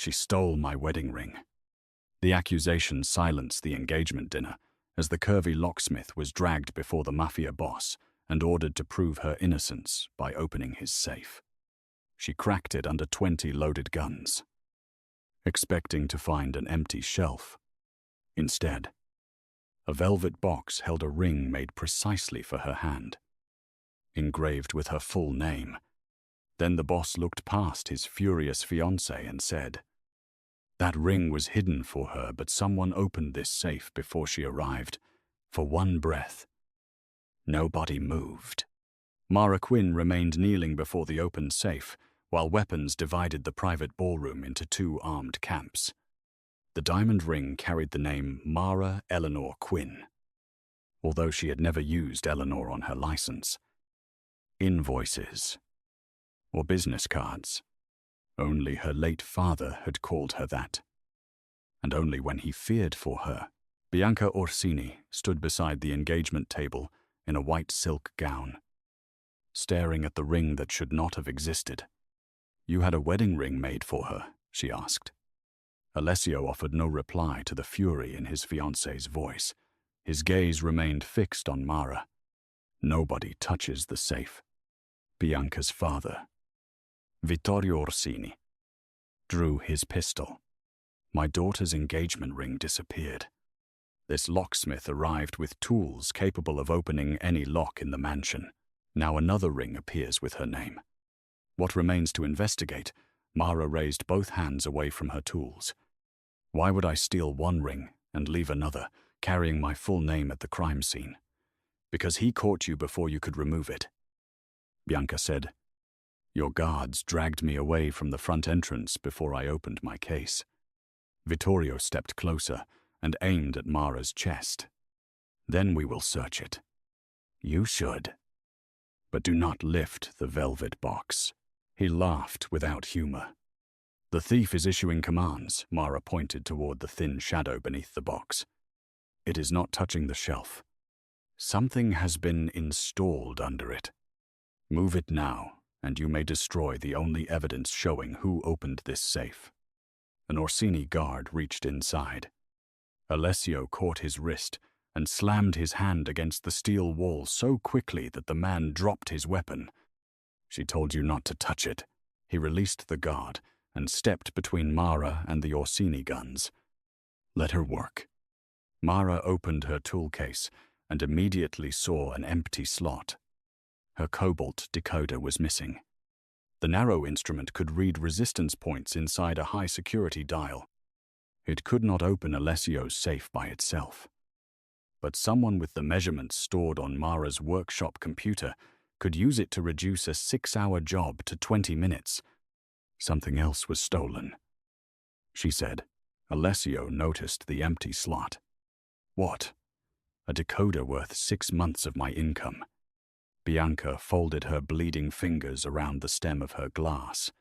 She stole my wedding ring. The accusation silenced the engagement dinner as the Curvy Locksmith was dragged before the Mafia boss and ordered to prove her innocence by opening his safe. She cracked it under 20 loaded guns, expecting to find an empty shelf. Instead, a velvet box held a ring made precisely for her hand, engraved with her full name. Then the boss looked past his furious fiancée and said, "That ring was hidden for her, but someone opened this safe before she arrived. For one breath." Nobody moved. Mara Quinn remained kneeling before the open safe, while weapons divided the private ballroom into 2 armed camps. The diamond ring carried the name Mara Eleanor Quinn, although she had never used Eleanor on her license, invoices, or business cards. Only her late father had called her that, and only when he feared for her. Bianca Orsini stood beside the engagement table in a white silk gown, staring at the ring that should not have existed. "You had a wedding ring made for her?" she asked. Alessio offered no reply to the fury in his fiancée's voice. His gaze remained fixed on Mara. "Nobody touches the safe." Bianca's father, Vittorio Orsini, drew his pistol. "My daughter's engagement ring disappeared. This locksmith arrived with tools capable of opening any lock in the mansion. Now another ring appears with her name. What remains to investigate?" Mara raised both hands away from her tools. "Why would I steal one ring and leave another, carrying my full name at the crime scene?" "Because he caught you before you could remove it," Bianca said. "Your guards dragged me away from the front entrance before I opened my case." Vittorio stepped closer and aimed at Mara's chest. "Then we will search it." "You should. But do not lift the velvet box." He laughed without humor. "The thief is issuing commands." Mara pointed toward the thin shadow beneath the box. "It is not touching the shelf. Something has been installed under it. Move it now, and you may destroy the only evidence showing who opened this safe." An Orsini guard reached inside. Alessio caught his wrist and slammed his hand against the steel wall so quickly that the man dropped his weapon. "She told you not to touch it." He released the guard and stepped between Mara and the Orsini guns. "Let her work." Mara opened her tool case and immediately saw an empty slot. Her cobalt decoder was missing. The narrow instrument could read resistance points inside a high-security dial. It could not open Alessio's safe by itself. But someone with the measurements stored on Mara's workshop computer could use it to reduce a 6-hour job to 20 minutes. Something else was stolen, she said. Alessio noticed the empty slot. "What?" "A decoder worth 6 months of my income." Bianca folded her bleeding fingers around the stem of her glass.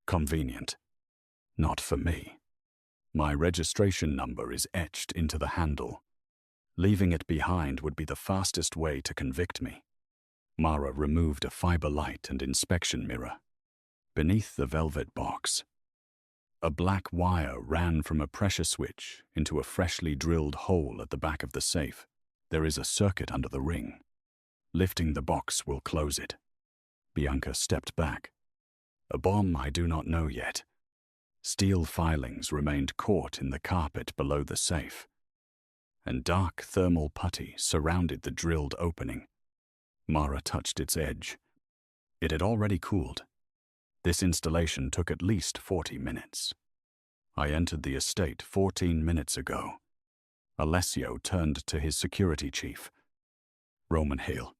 "Convenient. Not for me. My registration number is etched into the handle. Leaving it behind would be the fastest way to convict me." Mara removed a fiber light and inspection mirror. Beneath the velvet box, a black wire ran from a pressure switch into a freshly drilled hole at the back of the safe. "There is a circuit under the ring. Lifting the box will close it." Bianca stepped back. "A bomb I do not know yet." Steel filings remained caught in the carpet below the safe, and dark thermal putty surrounded the drilled opening. Mara touched its edge. It had already cooled. This installation took at least 40 minutes. "I entered the estate 14 minutes ago." Alessio turned to his security chief. "Roman Hale,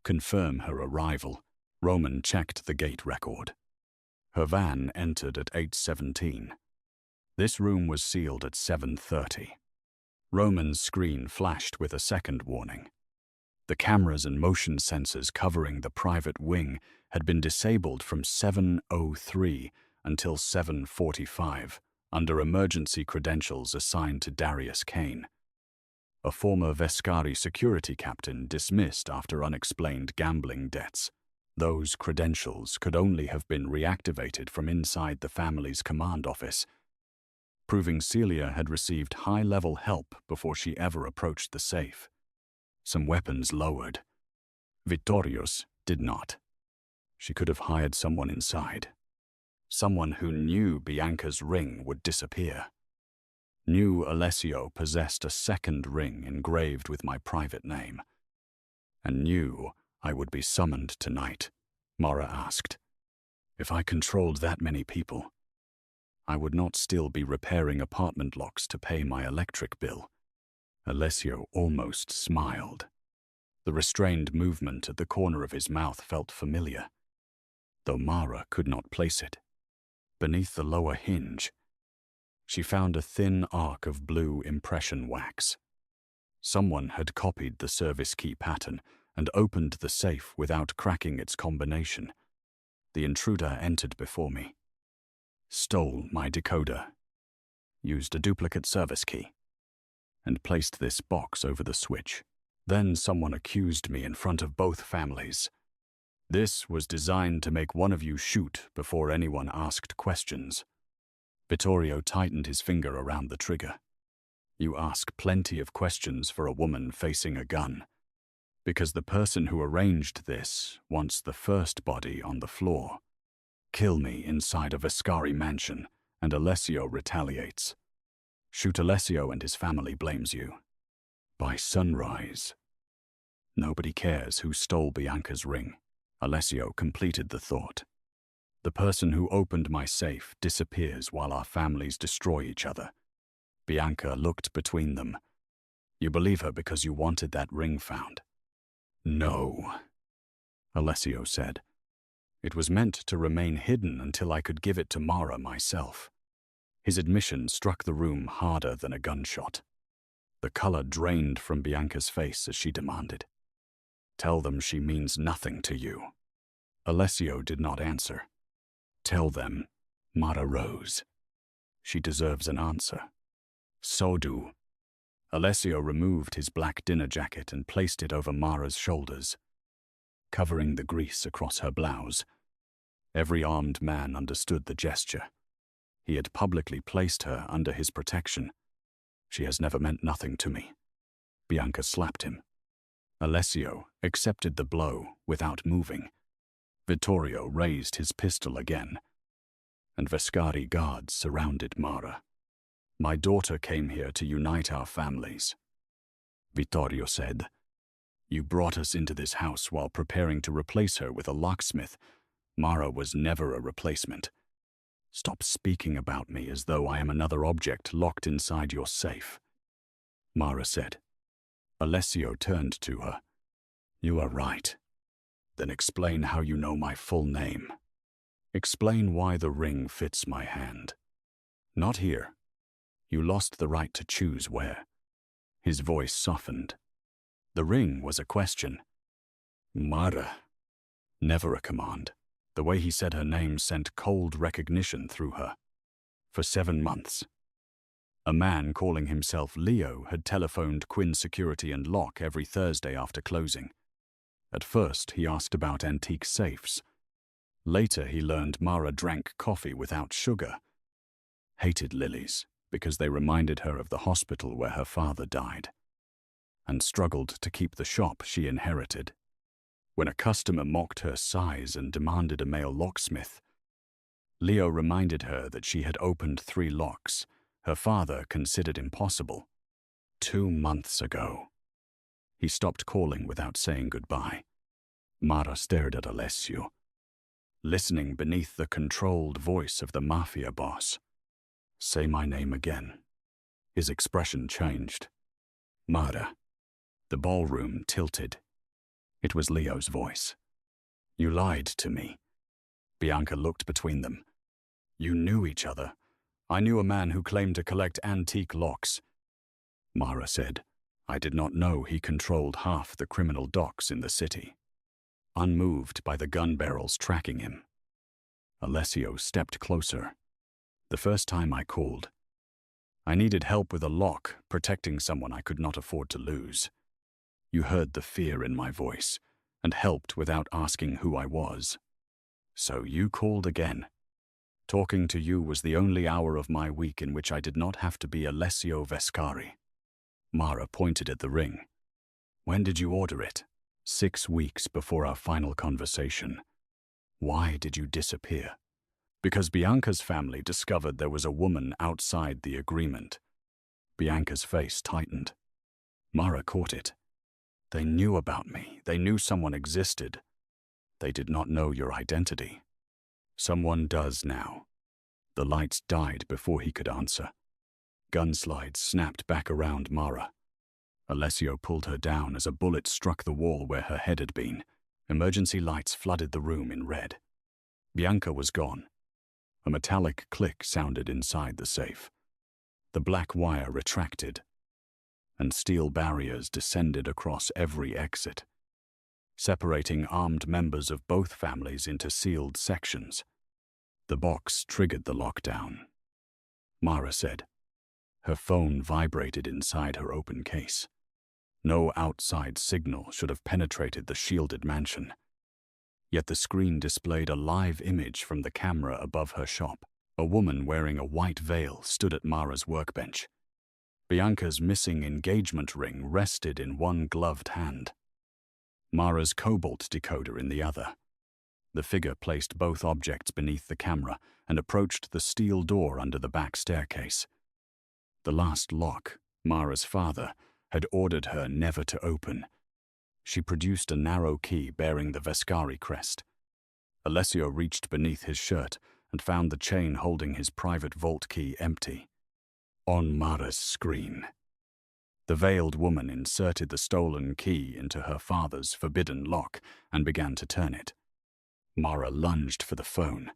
confirm her arrival." Roman checked the gate record. Her van entered at 8:17. This room was sealed at 7:30. Roman's screen flashed with a second warning. The cameras and motion sensors covering the private wing had been disabled from 7:03 until 7:45 under emergency credentials assigned to Darius Kane, a former Vescari security captain dismissed after unexplained gambling debts. Those credentials could only have been reactivated from inside the family's command office, proving Celia had received high-level help before she ever approached the safe. Some weapons lowered. Vittorio's did not. She could have hired someone inside. Someone who knew Bianca's ring would disappear. Knew Alessio possessed a second ring engraved with my private name. And knew I would be summoned tonight, Mara asked. If I controlled that many people, I would not still be repairing apartment locks to pay my electric bill. Alessio almost smiled. The restrained movement at the corner of his mouth felt familiar, though Mara could not place it. Beneath the lower hinge, she found a thin arc of blue impression wax. Someone had copied the service key pattern and opened the safe without cracking its combination. The intruder entered before me, stole my decoder, used a duplicate service key, and placed this box over the switch. Then someone accused me in front of both families. This was designed to make one of you shoot before anyone asked questions. Vittorio tightened his finger around the trigger. You ask plenty of questions for a woman facing a gun, because the person who arranged this wants the first body on the floor. Kill me inside a Vescari mansion, and Alessio retaliates. Shoot Alessio and his family blames you. By sunrise. Nobody cares who stole Bianca's ring. Alessio completed the thought. The person who opened my safe disappears while our families destroy each other. Bianca looked between them. You believe her because you wanted that ring found. No, Alessio said. It was meant to remain hidden until I could give it to Mara myself. His admission struck the room harder than a gunshot. The color drained from Bianca's face as she demanded, Tell them she means nothing to you. Alessio did not answer. Tell them, Mara rose. She deserves an answer. So do. Alessio removed his black dinner jacket and placed it over Mara's shoulders, covering the grease across her blouse. Every armed man understood the gesture. He had publicly placed her under his protection. She has never meant nothing to me. Bianca slapped him. Alessio accepted the blow without moving. Vittorio raised his pistol again, and Vescari guards surrounded Mara. My daughter came here to unite our families, Vittorio said. You brought us into this house while preparing to replace her with a locksmith. Mara was never a replacement. Stop speaking about me as though I am another object locked inside your safe, Mara said. Alessio turned to her. You are right. Then explain how you know my full name. Explain why the ring fits my hand. Not here. You lost the right to choose where. His voice softened. The ring was a question. Mara. Never a command. The way he said her name sent cold recognition through her. For 7 months. A man calling himself Leo had telephoned Quinn Security and Lock every Thursday after closing. At first, he asked about antique safes. Later, he learned Mara drank coffee without sugar. Hated lilies because they reminded her of the hospital where her father died, and struggled to keep the shop she inherited. When a customer mocked her size and demanded a male locksmith, Leo reminded her that she had opened 3 locks her father considered impossible. 2 months ago. He stopped calling without saying goodbye. Mara stared at Alessio, listening beneath the controlled voice of the Mafia boss. Say my name again. His expression changed. Mara. The ballroom tilted. It was Leo's voice. You lied to me. Bianca looked between them. You knew each other. I knew a man who claimed to collect antique locks. Mara said, I did not know he controlled half the criminal docks in the city, unmoved by the gun barrels tracking him. Alessio stepped closer. The first time I called, I needed help with a lock, protecting someone I could not afford to lose. You heard the fear in my voice, and helped without asking who I was. So you called again. Talking to you was the only hour of my week in which I did not have to be Alessio Vescari. Mara pointed at the ring. When did you order it? 6 weeks before our final conversation. Why did you disappear? Because Bianca's family discovered there was a woman outside the agreement. Bianca's face tightened. Mara caught it. They knew about me. They knew someone existed. They did not know your identity. Someone does now. The lights died before he could answer. Gunslides snapped back around Mara. Alessio pulled her down as a bullet struck the wall where her head had been. Emergency lights flooded the room in red. Bianca was gone. A metallic click sounded inside the safe. The black wire retracted, and steel barriers descended across every exit, separating armed members of both families into sealed sections. The box triggered the lockdown. Mara said. Her phone vibrated inside her open case. No outside signal should have penetrated the shielded mansion. Yet the screen displayed a live image from the camera above her shop. A woman wearing a white veil stood at Mara's workbench. Bianca's missing engagement ring rested in one gloved hand, Mara's cobalt decoder in the other. The figure placed both objects beneath the camera and approached the steel door under the back staircase. The last lock, Mara's father, had ordered her never to open. She produced a narrow key bearing the Vescari crest. Alessio reached beneath his shirt and found the chain holding his private vault key empty. On Mara's screen, the veiled woman inserted the stolen key into her father's forbidden lock and began to turn it. Mara lunged for the phone,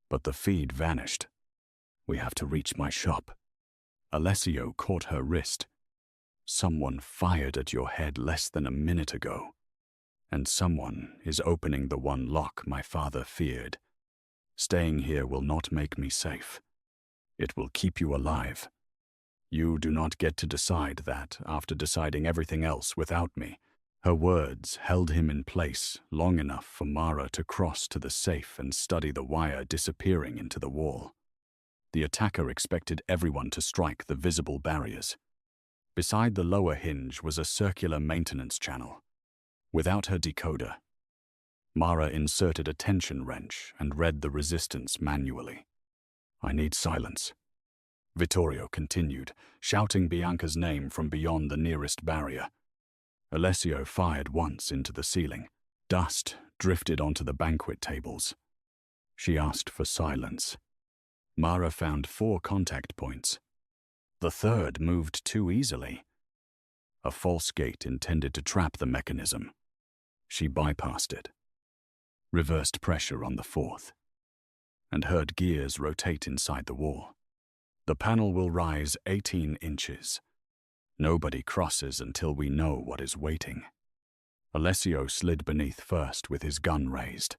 but the feed vanished. We have to reach my shop. Alessio caught her wrist. Someone fired at your head less than a minute ago, and someone is opening the one lock my father feared. Staying here will not make me safe. It will keep you alive. You do not get to decide that after deciding everything else without me. Her words held him in place long enough for Mara to cross to the safe and study the wire disappearing into the wall. The attacker expected everyone to strike the visible barriers. Beside the lower hinge was a circular maintenance channel. Without her decoder, Mara inserted a tension wrench and read the resistance manually. I need silence. Vittorio continued, shouting Bianca's name from beyond the nearest barrier. Alessio fired once into the ceiling. Dust drifted onto the banquet tables. She asked for silence. Mara found 4 contact points. The third moved too easily. A false gate intended to trap the mechanism. She bypassed it. Reversed pressure on the 4th, and heard gears rotate inside the wall. The panel will rise 18 inches. Nobody crosses until we know what is waiting. Alessio slid beneath first with his gun raised.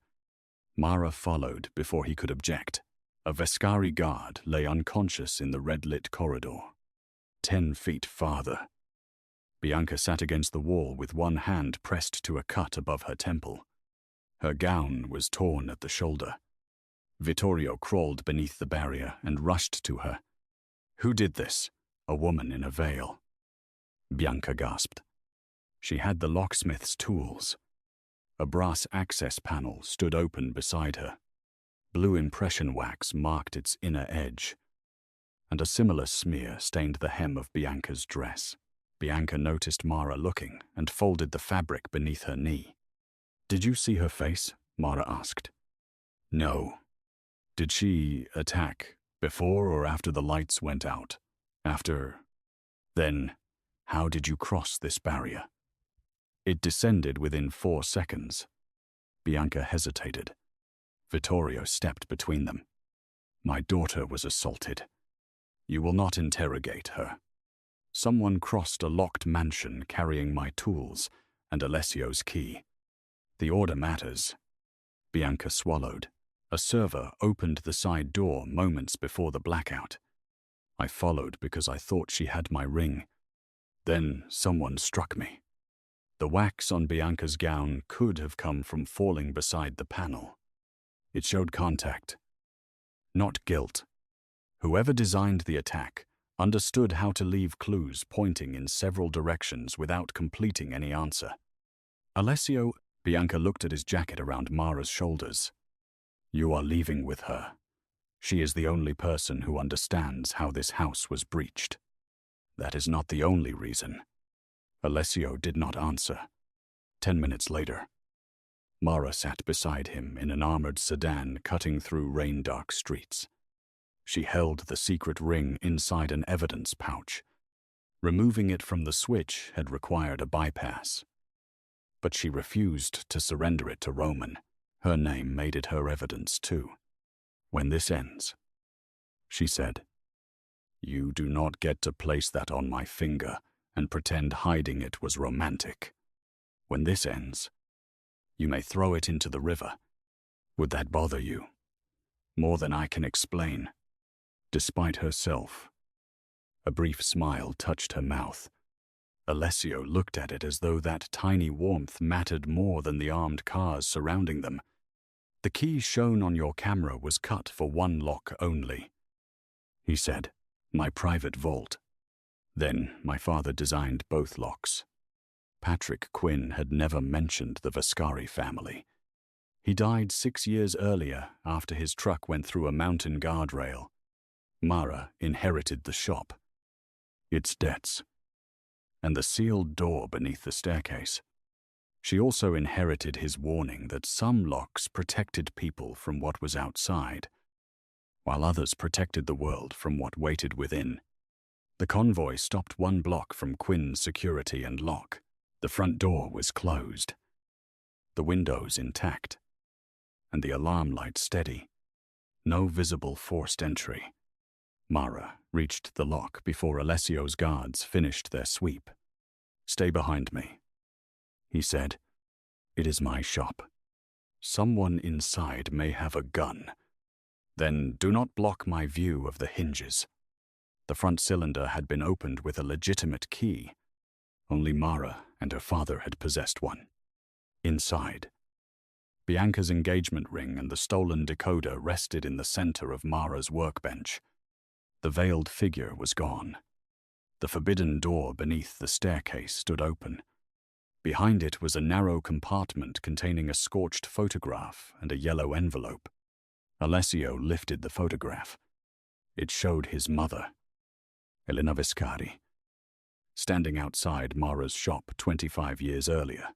Mara followed before he could object. A Vescari guard lay unconscious in the red-lit corridor. 10 feet farther, Bianca sat against the wall with one hand pressed to a cut above her temple. Her gown was torn at the shoulder. Vittorio crawled beneath the barrier and rushed to her. Who did this? A woman in a veil. Bianca gasped. She had the locksmith's tools. A brass access panel stood open beside her. Blue impression wax marked its inner edge, and a similar smear stained the hem of Bianca's dress. Bianca noticed Mara looking and folded the fabric beneath her knee. Did you see her face? Mara asked. No. Did she attack before or after the lights went out? After. Then, how did you cross this barrier? It descended within 4 seconds. Bianca hesitated. Vittorio stepped between them. My daughter was assaulted. You will not interrogate her. Someone crossed a locked mansion carrying my tools and Alessio's key. The order matters. Bianca swallowed. A server opened the side door moments before the blackout. I followed because I thought she had my ring. Then someone struck me. The wax on Bianca's gown could have come from falling beside the panel. It showed contact, not guilt. Whoever designed the attack understood how to leave clues pointing in several directions without completing any answer. Alessio, Bianca looked at his jacket around Mara's shoulders. You are leaving with her. She is the only person who understands how this house was breached. That is not the only reason. Alessio did not answer. 10 minutes later, Mara sat beside him in an armored sedan cutting through rain-dark streets. She held the secret ring inside an evidence pouch. Removing it from the switch had required a bypass. But she refused to surrender it to Roman. Her name made it her evidence too. When this ends, she said, you do not get to place that on my finger and pretend hiding it was romantic. When this ends, you may throw it into the river. Would that bother you? More than I can explain. Despite herself, a brief smile touched her mouth. Alessio looked at it as though that tiny warmth mattered more than the armed cars surrounding them. The key shown on your camera was cut for one lock only, he said. My private vault. Then my father designed both locks. Patrick Quinn had never mentioned the Vescari family. He died 6 years earlier after his truck went through a mountain guardrail. Mara inherited the shop, its debts, and the sealed door beneath the staircase. She also inherited his warning that some locks protected people from what was outside, while others protected the world from what waited within. The convoy stopped 1 block from Quinn's security and lock. The front door was closed, the windows intact, and the alarm light steady. No visible forced entry. Mara reached the lock before Alessio's guards finished their sweep. Stay behind me, he said. It is my shop. Someone inside may have a gun. Then do not block my view of the hinges. The front cylinder had been opened with a legitimate key. Only Mara and her father had possessed one. Inside, Bianca's engagement ring and the stolen decoder rested in the center of Mara's workbench. The veiled figure was gone. The forbidden door beneath the staircase stood open. Behind it was a narrow compartment containing a scorched photograph and a yellow envelope. Alessio lifted the photograph. It showed his mother, Alessio Vescari, standing outside Mara's shop 25 years earlier.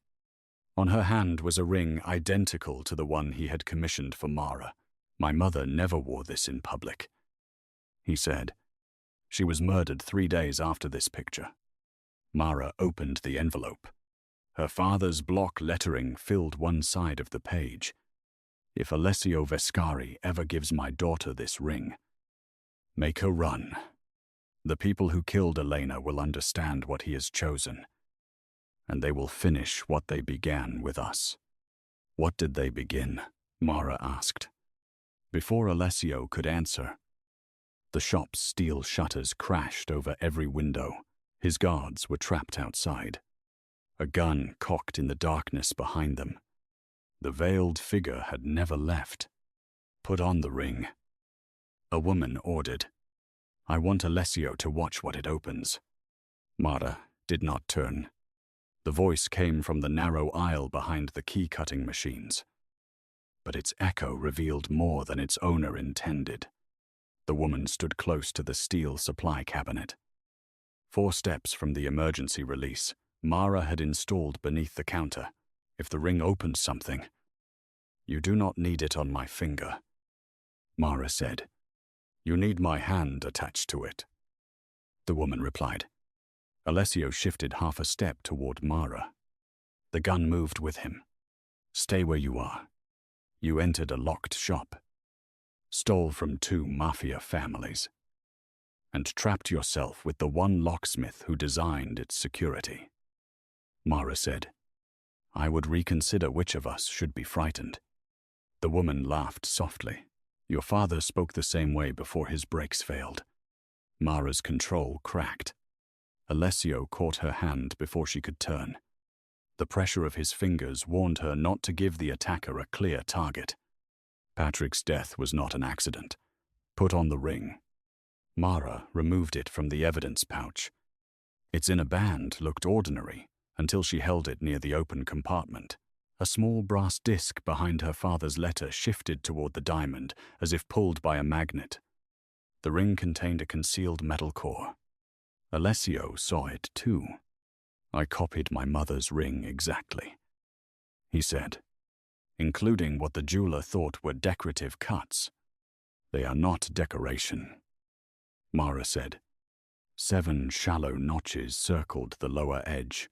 On her hand was a ring identical to the one he had commissioned for Mara. My mother never wore this in public, he said. She was murdered 3 days after this picture. Mara opened the envelope. Her father's block lettering filled one side of the page. If Alessio Vescari ever gives my daughter this ring, make her run. The people who killed Elena will understand what he has chosen, and they will finish what they began with us. What did they begin? Mara asked. Before Alessio could answer, the shop's steel shutters crashed over every window. His guards were trapped outside. A gun cocked in the darkness behind them. The veiled figure had never left. Put on the ring, a woman ordered. I want Alessio to watch what it opens. Mara did not turn. The voice came from the narrow aisle behind the key-cutting machines. But its echo revealed more than its owner intended. The woman stood close to the steel supply cabinet. 4 steps from the emergency release, Mara had installed beneath the counter. If the ring opened something, you do not need it on my finger, Mara said. You need my hand attached to it. The woman replied. Alessio shifted half a step toward Mara. The gun moved with him. Stay where you are. You entered a locked shop, stole from 2 Mafia families, and trapped yourself with the one locksmith who designed its security. Mara said, I would reconsider which of us should be frightened. The woman laughed softly. Your father spoke the same way before his brakes failed. Mara's control cracked. Alessio caught her hand before she could turn. The pressure of his fingers warned her not to give the attacker a clear target. Patrick's death was not an accident. Put on the ring. Mara removed it from the evidence pouch. Its inner band looked ordinary until she held it near the open compartment. A small brass disc behind her father's letter shifted toward the diamond, as if pulled by a magnet. The ring contained a concealed metal core. Alessio saw it too. "I copied my mother's ring exactly," he said, "including what the jeweler thought were decorative cuts. They are not decoration," Mara said. 7 shallow notches circled the lower edge.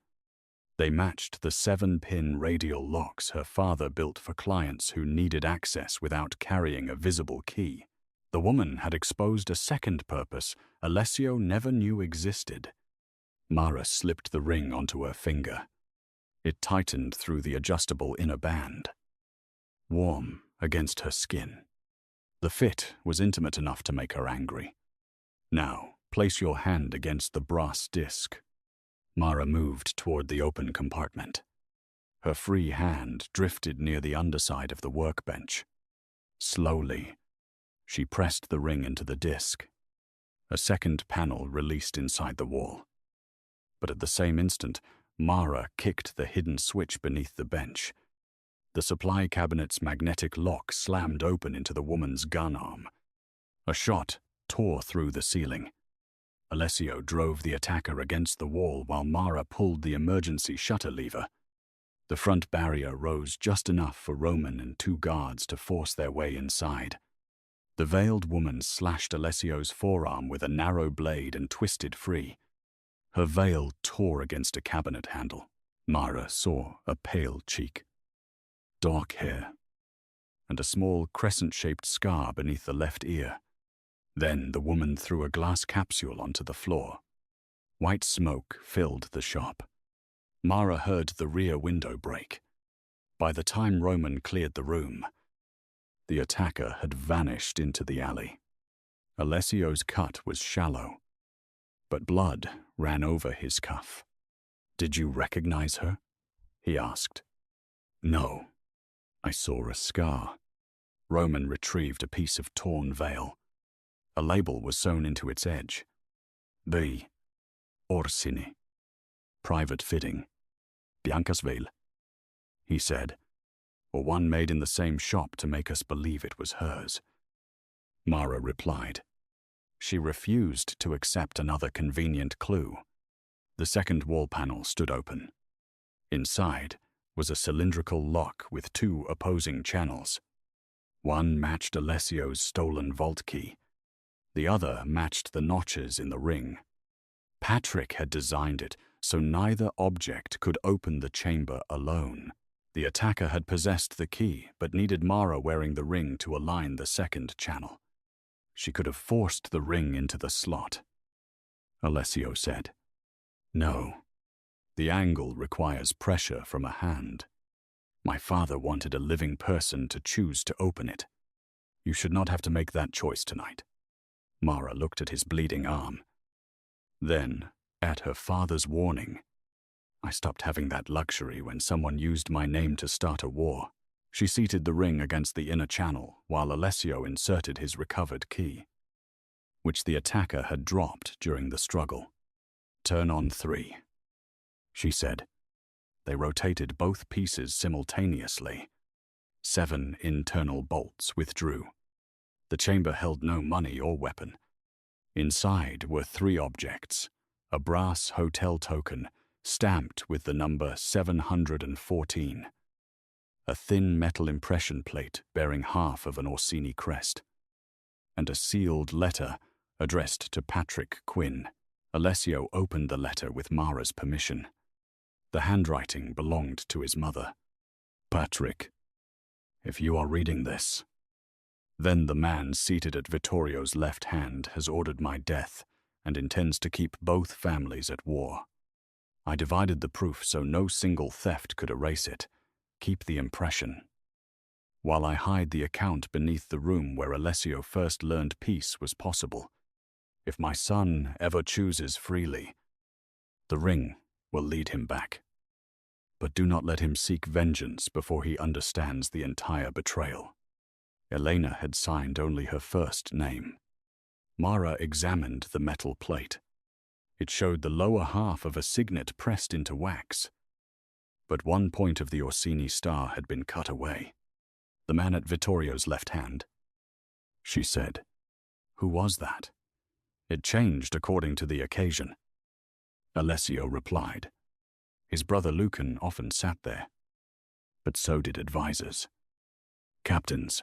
They matched the 7-pin radial locks her father built for clients who needed access without carrying a visible key. The woman had exposed a second purpose Alessio never knew existed. Mara slipped the ring onto her finger. It tightened through the adjustable inner band. Warm against her skin. The fit was intimate enough to make her angry. "Now, place your hand against the brass disc." Mara moved toward the open compartment. Her free hand drifted near the underside of the workbench. Slowly, she pressed the ring into the disc. A second panel released inside the wall. But at the same instant, Mara kicked the hidden switch beneath the bench. The supply cabinet's magnetic lock slammed open into the woman's gun arm. A shot tore through the ceiling. Alessio drove the attacker against the wall while Mara pulled the emergency shutter lever. The front barrier rose just enough for Roman and 2 guards to force their way inside. The veiled woman slashed Alessio's forearm with a narrow blade and twisted free. Her veil tore against a cabinet handle. Mara saw a pale cheek, dark hair, and a small crescent-shaped scar beneath the left ear. Then the woman threw a glass capsule onto the floor. White smoke filled the shop. Mara heard the rear window break. By the time Roman cleared the room, the attacker had vanished into the alley. Alessio's cut was shallow, but blood ran over his cuff. "Did you recognize her?" he asked. "No. I saw a scar." Roman retrieved a piece of torn veil. A label was sewn into its edge. "B. Orsini. Private fitting. Biancasville," he said, "or one made in the same shop to make us believe it was hers." Mara replied. She refused to accept another convenient clue. The second wall panel stood open. Inside was a cylindrical lock with 2 opposing channels. One matched Alessio's stolen vault key. The other matched the notches in the ring. Patrick had designed it so neither object could open the chamber alone. The attacker had possessed the key, but needed Mara wearing the ring to align the second channel. She could have forced the ring into the slot. Alessio said, "No. The angle requires pressure from a hand. My father wanted a living person to choose to open it. You should not have to make that choice tonight." Mara looked at his bleeding arm. Then, at her father's warning, "I stopped having that luxury when someone used my name to start a war." She seated the ring against the inner channel while Alessio inserted his recovered key, which the attacker had dropped during the struggle. "Turn on 3, she said. They rotated both pieces simultaneously. 7 internal bolts withdrew. The chamber held no money or weapon. Inside were 3 objects: a brass hotel token stamped with the number 714, a thin metal impression plate bearing half of an Orsini crest, and a sealed letter addressed to Patrick Quinn. Alessio opened the letter with Mara's permission. The handwriting belonged to his mother. "Patrick, if you are reading this, then the man seated at Vittorio's left hand has ordered my death and intends to keep both families at war. I divided the proof so no single theft could erase it. Keep the impression. While I hide the account beneath the room where Alessio first learned peace was possible, if my son ever chooses freely, the ring will lead him back." But do not let him seek vengeance before he understands the entire betrayal. Elena had signed only her first name. Mara examined the metal plate. It showed the lower half of a signet pressed into wax. But one point of the Orsini star had been cut away. The man at Vittorio's left hand. She said, "Who was that?" "It changed according to the occasion." Alessio replied, "His brother Lucan often sat there. But so did advisors, captains,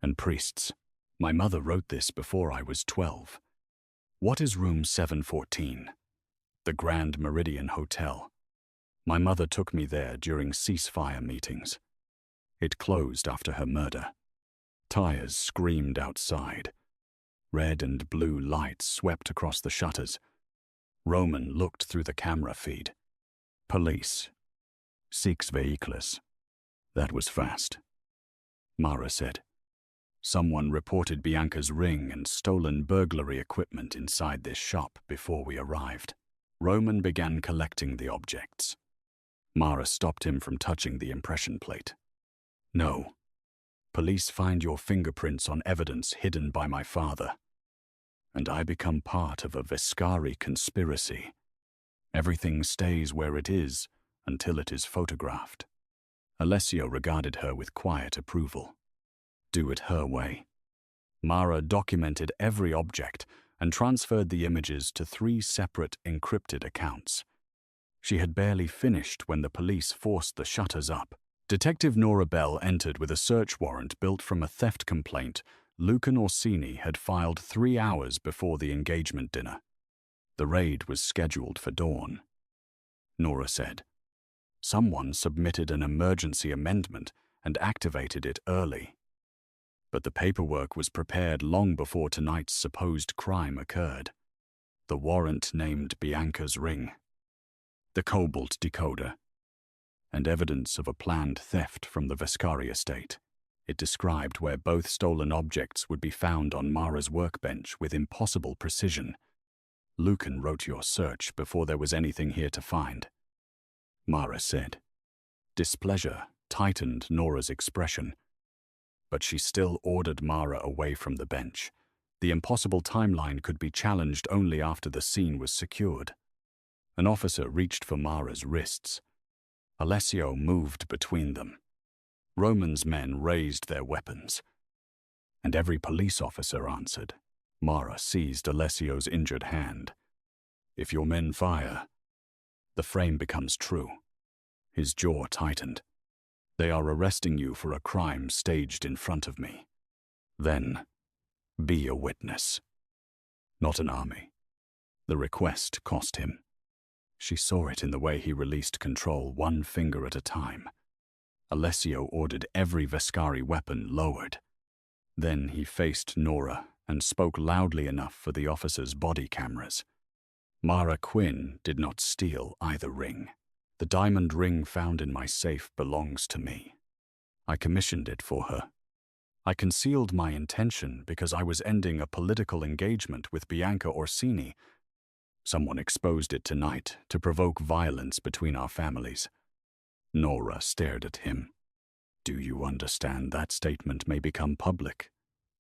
and priests. My mother wrote this before I was 12. What is room 714? The Grand Meridian Hotel. My mother took me there during ceasefire meetings. It closed after her murder. Tires screamed outside. Red and blue lights swept across the shutters. Roman looked through the camera feed. Police. 6 vehicles. That was fast. Mara said. Someone reported Bianca's ring and stolen burglary equipment inside this shop before we arrived. Roman began collecting the objects. Mara stopped him from touching the impression plate. No. Police find your fingerprints on evidence hidden by my father. And I become part of a Vescari conspiracy. Everything stays where it is until it is photographed. Alessio regarded her with quiet approval. Do it her way. Mara documented every object and transferred the images to 3 separate encrypted accounts. She had barely finished when the police forced the shutters up. Detective Nora Bell entered with a search warrant built from a theft complaint Lucan Orsini had filed 3 hours before the engagement dinner. The raid was scheduled for dawn. Nora said, "Someone submitted an emergency amendment and activated it early. But the paperwork was prepared long before tonight's supposed crime occurred. The warrant named Bianca's ring, the cobalt decoder, and evidence of a planned theft from the Vescari estate. It described where both stolen objects would be found on Mara's workbench with impossible precision. Lucan wrote your search before there was anything here to find." Mara said. Displeasure tightened Nora's expression. But she still ordered Mara away from the bench. The impossible timeline could be challenged only after the scene was secured. An officer reached for Mara's wrists. Alessio moved between them. Roman's men raised their weapons. And every police officer answered. Mara seized Alessio's injured hand. "If your men fire, the frame becomes true." His jaw tightened. "They are arresting you for a crime staged in front of me. Then, be a witness, not an army." The request cost him. She saw it in the way he released control 1 finger at a time. Alessio ordered every Vescari weapon lowered. Then he faced Nora and spoke loudly enough for the officer's body cameras. Mara Quinn did not steal either ring. The diamond ring found in my safe belongs to me. I commissioned it for her. I concealed my intention because I was ending a political engagement with Bianca Orsini. Someone exposed it tonight to provoke violence between our families. Nora stared at him. Do you understand that statement may become public?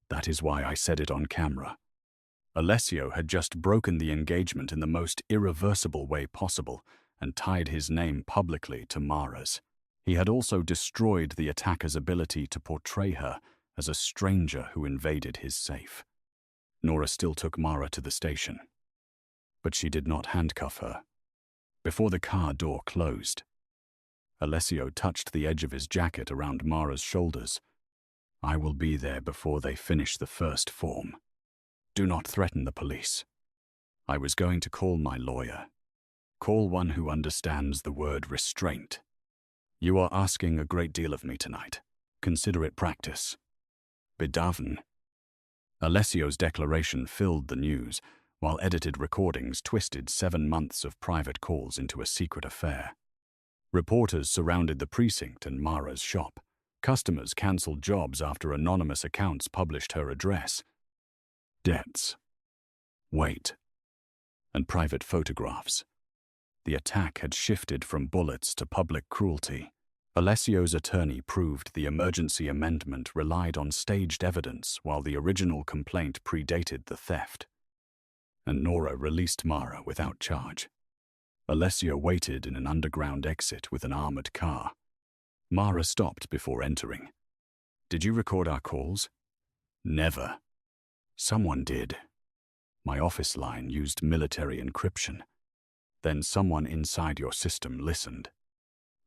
That is why I said it on camera. Alessio had just broken the engagement in the most irreversible way possible and tied his name publicly to Mara's. He had also destroyed the attacker's ability to portray her as a stranger who invaded his safe. Nora still took Mara to the station. But she did not handcuff her. Before the car door closed, Alessio touched the edge of his jacket around Mara's shoulders. I will be there before they finish the first form. Do not threaten the police. I was going to call my lawyer. Call one who understands the word restraint. You are asking a great deal of me tonight. Consider it practice. Bedaven. Alessio's declaration filled the news, while edited recordings twisted 7 months of private calls into a secret affair. Reporters surrounded the precinct and Mara's shop. Customers cancelled jobs after anonymous accounts published her address. Debts, weight, and private photographs. The attack had shifted from bullets to public cruelty. Alessio's attorney proved the emergency amendment relied on staged evidence while the original complaint predated the theft. And Nora released Mara without charge. Alessio waited in an underground exit with an armored car. Mara stopped before entering. "Did you record our calls?" "Never." "Someone did. My office line used military encryption. Then someone inside your system listened.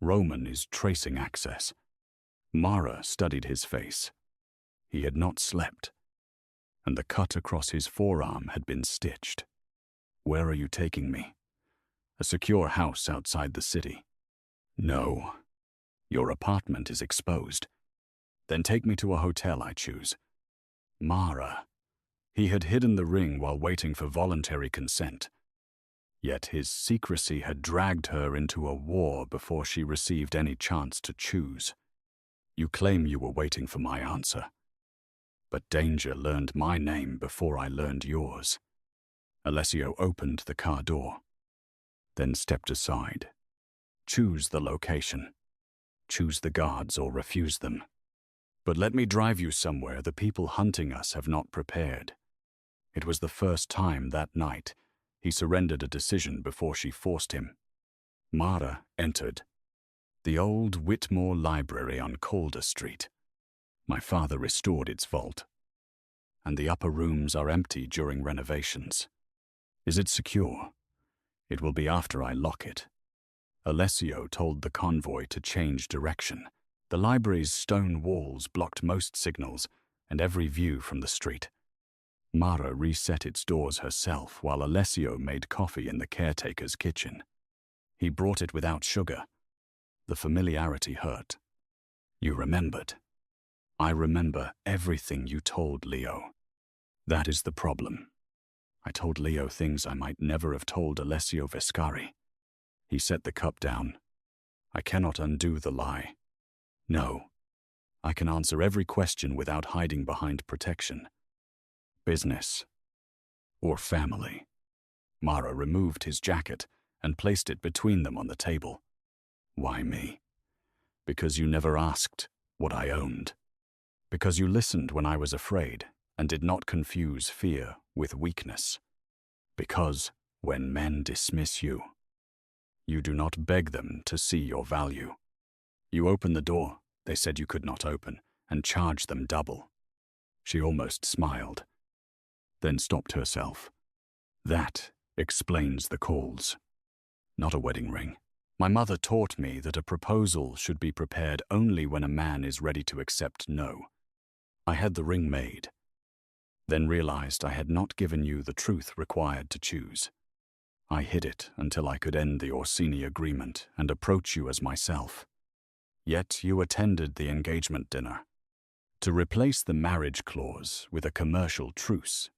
Roman is tracing access." Mara studied his face. He had not slept, and the cut across his forearm had been stitched. "Where are you taking me?" "A secure house outside the city." "No. Your apartment is exposed." "Then take me to a hotel I choose." Mara. He had hidden the ring while waiting for voluntary consent. Yet his secrecy had dragged her into a war before she received any chance to choose. "You claim you were waiting for my answer. But danger learned my name before I learned yours." Alessio opened the car door, then stepped aside. "Choose the location. Choose the guards or refuse them. But let me drive you somewhere the people hunting us have not prepared." It was the first time that night he surrendered a decision before she forced him. Mara entered. The old Whitmore Library on Calder Street. My father restored its vault, and the upper rooms are empty during renovations. "Is it secure?" "It will be after I lock it." Alessio told the convoy to change direction. The library's stone walls blocked most signals and every view from the street. Mara reset its doors herself while Alessio made coffee in the caretaker's kitchen. He brought it without sugar. The familiarity hurt. "You remembered." "I remember everything you told Leo. That is the problem. I told Leo things I might never have told Alessio Vescari." He set the cup down. "I cannot undo the lie. No, I can answer every question without hiding behind protection. Business or family." Mara removed his jacket and placed it between them on the table. "Why me?" "Because you never asked what I owned. Because you listened when I was afraid and did not confuse fear with weakness. Because when men dismiss you, you do not beg them to see your value. You open the door they said you could not open and charge them double." She almost smiled, then stopped herself. "That explains the calls. Not a wedding ring. My mother taught me that a proposal should be prepared only when a man is ready to accept no. I had the ring made, then realized I had not given you the truth required to choose. I hid it until I could end the Orsini agreement and approach you as myself. Yet you attended the engagement dinner. To replace the marriage clause with a commercial truce,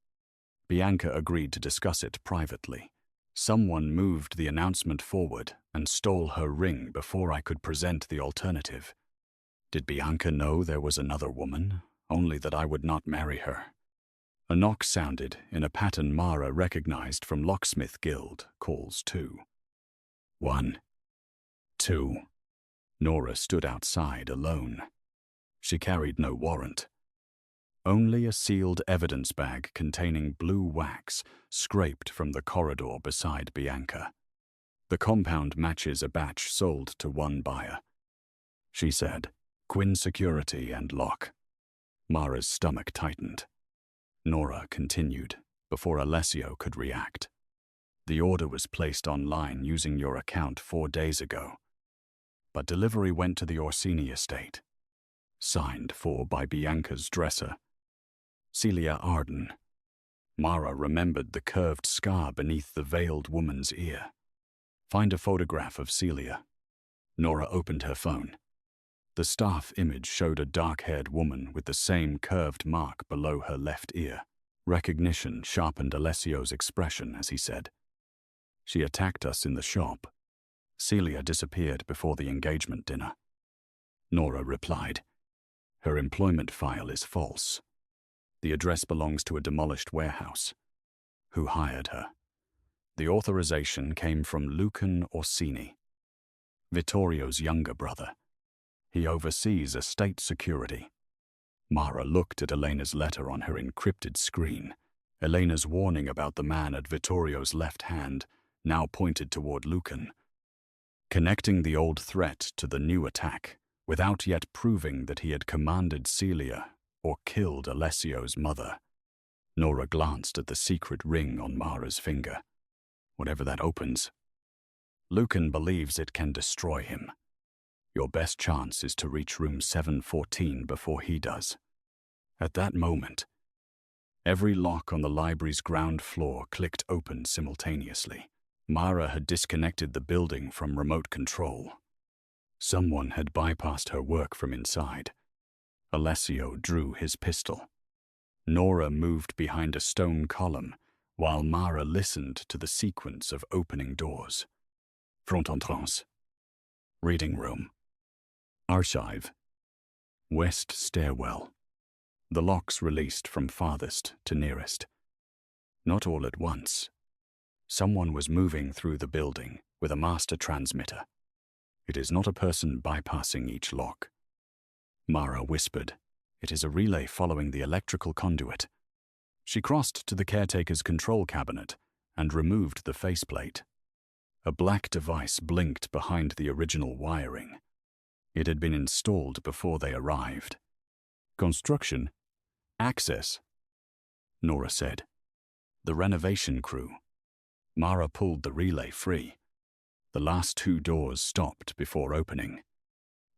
Bianca agreed to discuss it privately. Someone moved the announcement forward and stole her ring before I could present the alternative. Did Bianca know there was another woman, only that I would not marry her? A knock sounded in a pattern Mara recognized from Locksmith Guild calls 2. 1, 2. Nora stood outside alone. She carried no warrant. Only a sealed evidence bag containing blue wax scraped from the corridor beside Bianca. The compound matches a batch sold to one buyer. She said, "Quinn security and lock." Mara's stomach tightened. Nora continued before Alessio could react. "The order was placed online using your account 4 days ago, but delivery went to the Orsini estate. Signed for by Bianca's dresser, Celia Arden." Mara remembered the curved scar beneath the veiled woman's ear. "Find a photograph of Celia." Nora opened her phone. The staff image showed a dark-haired woman with the same curved mark below her left ear. Recognition sharpened Alessio's expression as he said, "She attacked us in the shop. Celia disappeared before the engagement dinner." Nora replied, "Her employment file is false. The address belongs to a demolished warehouse. Who hired her?" The authorization came from Lucan Orsini, Vittorio's younger brother. He oversees estate security. Mara looked at Elena's letter on her encrypted screen. Elena's warning about the man at Vittorio's left hand now pointed toward Lucan, connecting the old threat to the new attack without yet proving that he had commanded Celia or killed Alessio's mother. Nora glanced at the secret ring on Mara's finger. Whatever that opens, Lucan believes it can destroy him. Your best chance is to reach room 714 before he does. At that moment, every lock on the library's ground floor clicked open simultaneously. Mara had disconnected the building from remote control. Someone had bypassed her work from inside. Alessio drew his pistol. Nora moved behind a stone column, while Mara listened to the sequence of opening doors. Front entrance. Reading room. Archive. West stairwell. The locks released from farthest to nearest. Not all at once. Someone was moving through the building with a master transmitter. It is not a person bypassing each lock. Mara whispered, "It is a relay following the electrical conduit." She crossed to the caretaker's control cabinet and removed the faceplate. A black device blinked behind the original wiring. It had been installed before they arrived. "Construction? Access," Nora said. "The renovation crew." Mara pulled the relay free. The last two doors stopped before opening.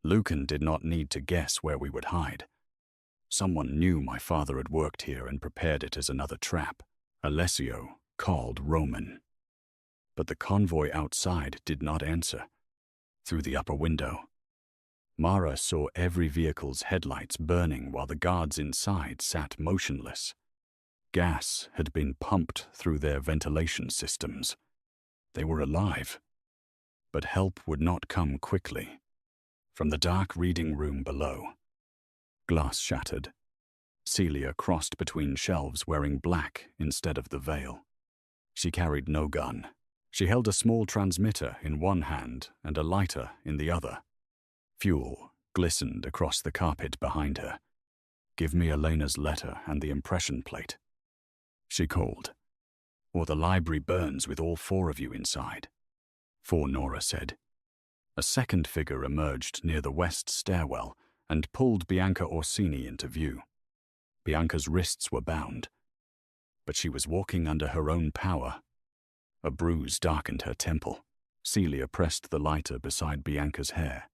Lucan did not need to guess where we would hide. Someone knew my father had worked here and prepared it as another trap. Alessio called Roman. But the convoy outside did not answer. Through the upper window, Mara saw every vehicle's headlights burning while the guards inside sat motionless. Gas had been pumped through their ventilation systems. They were alive, but help would not come quickly. From the dark reading room below, glass shattered. Celia crossed between shelves wearing black instead of the veil. She carried no gun. She held a small transmitter in one hand and a lighter in the other. Fuel glistened across the carpet behind her. "Give me Elena's letter and the impression plate," she called, "or the library burns with all four of you inside." "For," Nora said. A second figure emerged near the west stairwell and pulled Bianca Orsini into view. Bianca's wrists were bound, but she was walking under her own power. A bruise darkened her temple. Celia pressed the lighter beside Bianca's hair.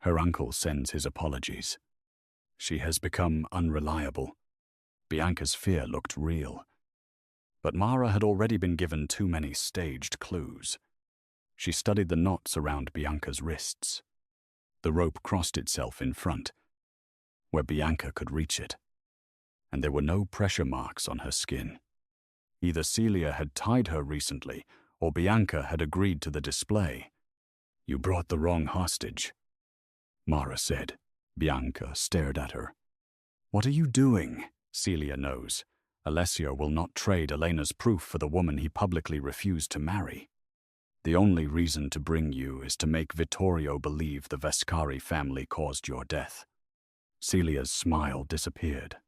"Her uncle sends his apologies. She has become unreliable." Bianca's fear looked real. But Mara had already been given too many staged clues. She studied the knots around Bianca's wrists. The rope crossed itself in front, where Bianca could reach it, and there were no pressure marks on her skin. Either Celia had tied her recently, or Bianca had agreed to the display. "You brought the wrong hostage," Mara said. Bianca stared at her. "What are you doing?" "Celia knows. Alessio will not trade Elena's proof for the woman he publicly refused to marry. The only reason to bring you is to make Vittorio believe the Vescari family caused your death." Celia's smile disappeared.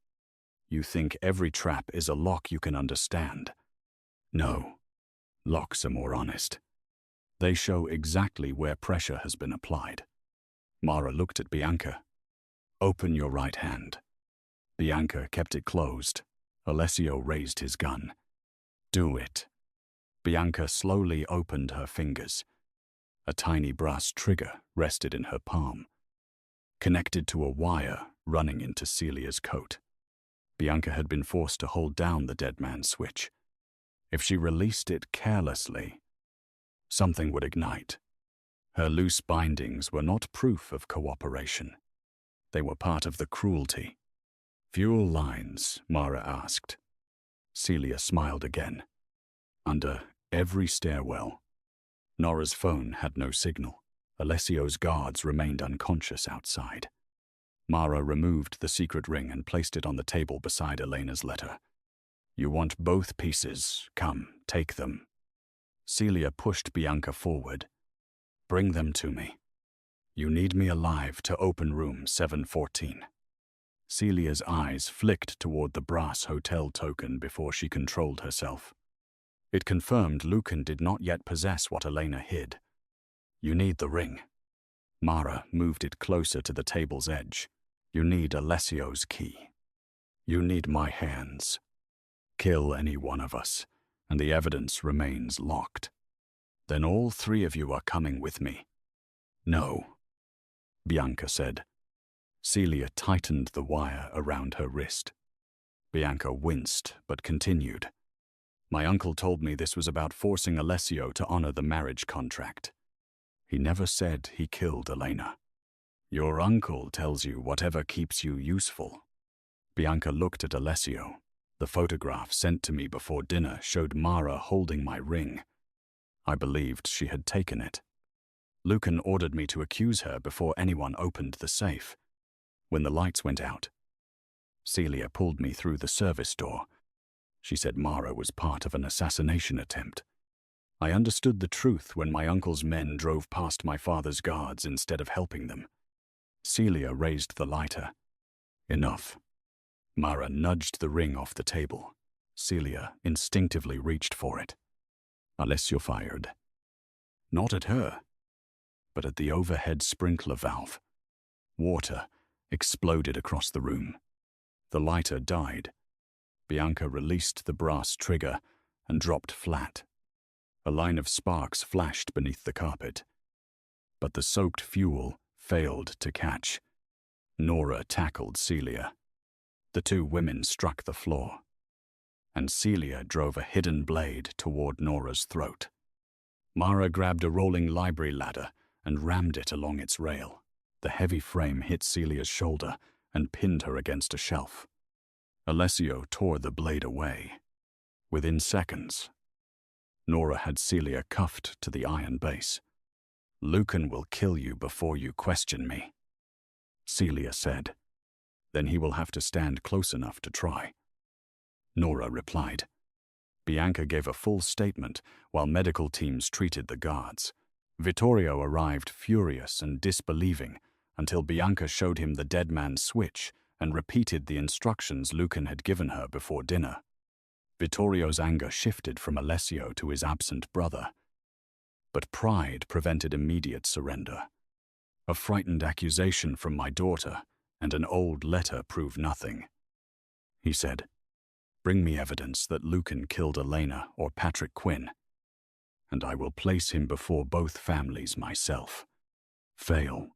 "You think every trap is a lock you can understand. No, locks are more honest. They show exactly where pressure has been applied." Mara looked at Bianca. "Open your right hand." Bianca kept it closed. Alessio raised his gun. "Do it." Bianca slowly opened her fingers. A tiny brass trigger rested in her palm, connected to a wire running into Celia's coat. Bianca had been forced to hold down the dead man's switch. If she released it carelessly, something would ignite. Her loose bindings were not proof of cooperation. They were part of the cruelty. "Fuel lines?" Mara asked. Celia smiled again. "Under every stairwell." Nora's phone had no signal. Alessio's guards remained unconscious outside. Mara removed the secret ring and placed it on the table beside Elena's letter. "You want both pieces. Come, take them." Celia pushed Bianca forward. "Bring them to me. You need me alive to open room 714. Celia's eyes flicked toward the brass hotel token before she controlled herself. It confirmed Lucan did not yet possess what Elena hid. "You need the ring." Mara moved it closer to the table's edge. "You need Alessio's key. You need my hands. Kill any one of us, and the evidence remains locked. Then all three of you are coming with me." "No," Bianca said. Celia tightened the wire around her wrist. Bianca winced, but continued. "My uncle told me this was about forcing Alessio to honor the marriage contract. He never said he killed Elena. Your uncle tells you whatever keeps you useful." Bianca looked at Alessio. "The photograph sent to me before dinner showed Mara holding my ring. I believed she had taken it. Lucan ordered me to accuse her before anyone opened the safe. When the lights went out, Celia pulled me through the service door. She said Mara was part of an assassination attempt. I understood the truth when my uncle's men drove past my father's guards instead of helping them." Celia raised the lighter. "Enough." Mara nudged the ring off the table. Celia instinctively reached for it. Alessio fired. Not at her, but at the overhead sprinkler valve. Water exploded across the room. The lighter died. Bianca released the brass trigger and dropped flat. A line of sparks flashed beneath the carpet. But the soaked fuel failed to catch. Nora tackled Celia. The two women struck the floor, and Celia drove a hidden blade toward Nora's throat. Mara grabbed a rolling library ladder and rammed it along its rail. The heavy frame hit Celia's shoulder and pinned her against a shelf. Alessio tore the blade away. Within seconds, Nora had Celia cuffed to the iron base. "Lucan will kill you before you question me," Celia said. "Then he will have to stand close enough to try." Nora replied. Bianca gave a full statement while medical teams treated the guards. Vittorio arrived furious and disbelieving until Bianca showed him the dead man's switch and repeated the instructions Lucan had given her before dinner. Vittorio's anger shifted from Alessio to his absent brother. But pride prevented immediate surrender. "A frightened accusation from my daughter and an old letter prove nothing," he said. "Bring me evidence that Lucan killed Elena or Patrick Quinn, and I will place him before both families myself. Fail,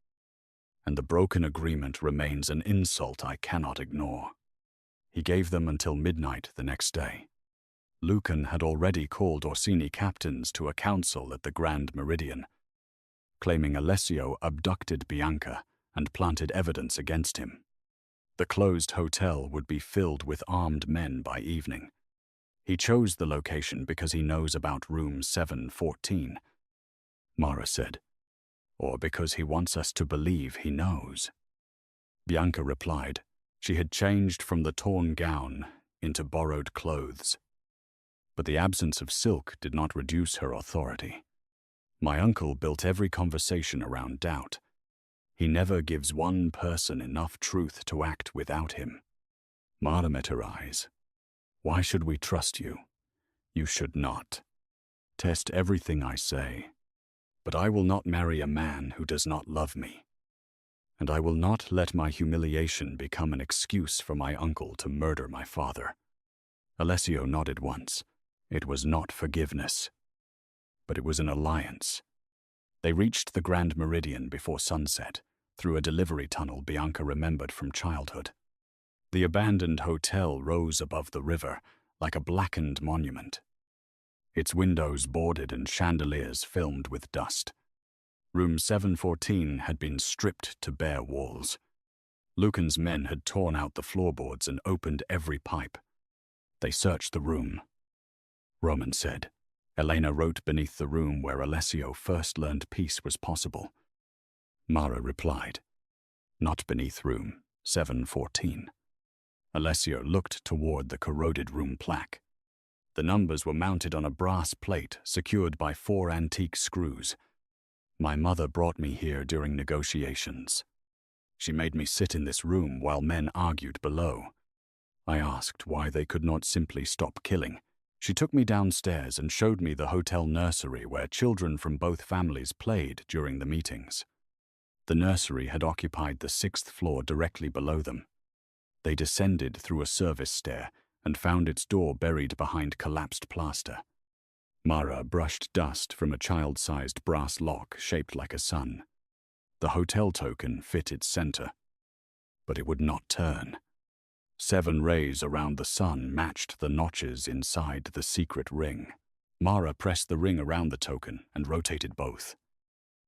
and the broken agreement remains an insult I cannot ignore." He gave them until midnight the next day. Lucan had already called Orsini captains to a council at the Grand Meridian, claiming Alessio abducted Bianca and planted evidence against him. The closed hotel would be filled with armed men by evening. He chose the location because he knows about room 714, Mara said, or because he wants us to believe he knows. Bianca replied. She had changed from the torn gown into borrowed clothes. But the absence of silk did not reduce her authority. "My uncle built every conversation around doubt. He never gives one person enough truth to act without him." Mara met her eyes. "Why should we trust you? You should not. Test everything I say. But I will not marry a man who does not love me. And I will not let my humiliation become an excuse for my uncle to murder my father." Alessio nodded once. It was not forgiveness, but it was an alliance. They reached the Grand Meridian before sunset, through a delivery tunnel Bianca remembered from childhood. The abandoned hotel rose above the river like a blackened monument, its windows boarded and chandeliers filmed with dust. Room 714 had been stripped to bare walls. Lucan's men had torn out the floorboards and opened every pipe. They searched the room. Roman said. Elena wrote beneath the room where Alessio first learned peace was possible. Mara replied, "Not beneath room 714. Alessio looked toward the corroded room plaque. The numbers were mounted on a brass plate secured by 4 antique screws. My mother brought me here during negotiations. She made me sit in this room while men argued below. I asked why they could not simply stop killing. She took me downstairs and showed me the hotel nursery where children from both families played during the meetings. The nursery had occupied the 6th floor directly below them. They descended through a service stair and found its door buried behind collapsed plaster. Mara brushed dust from a child-sized brass lock shaped like a sun. The hotel token fit its center, but it would not turn. 7 rays around the sun matched the notches inside the secret ring. Mara pressed the ring around the token and rotated both.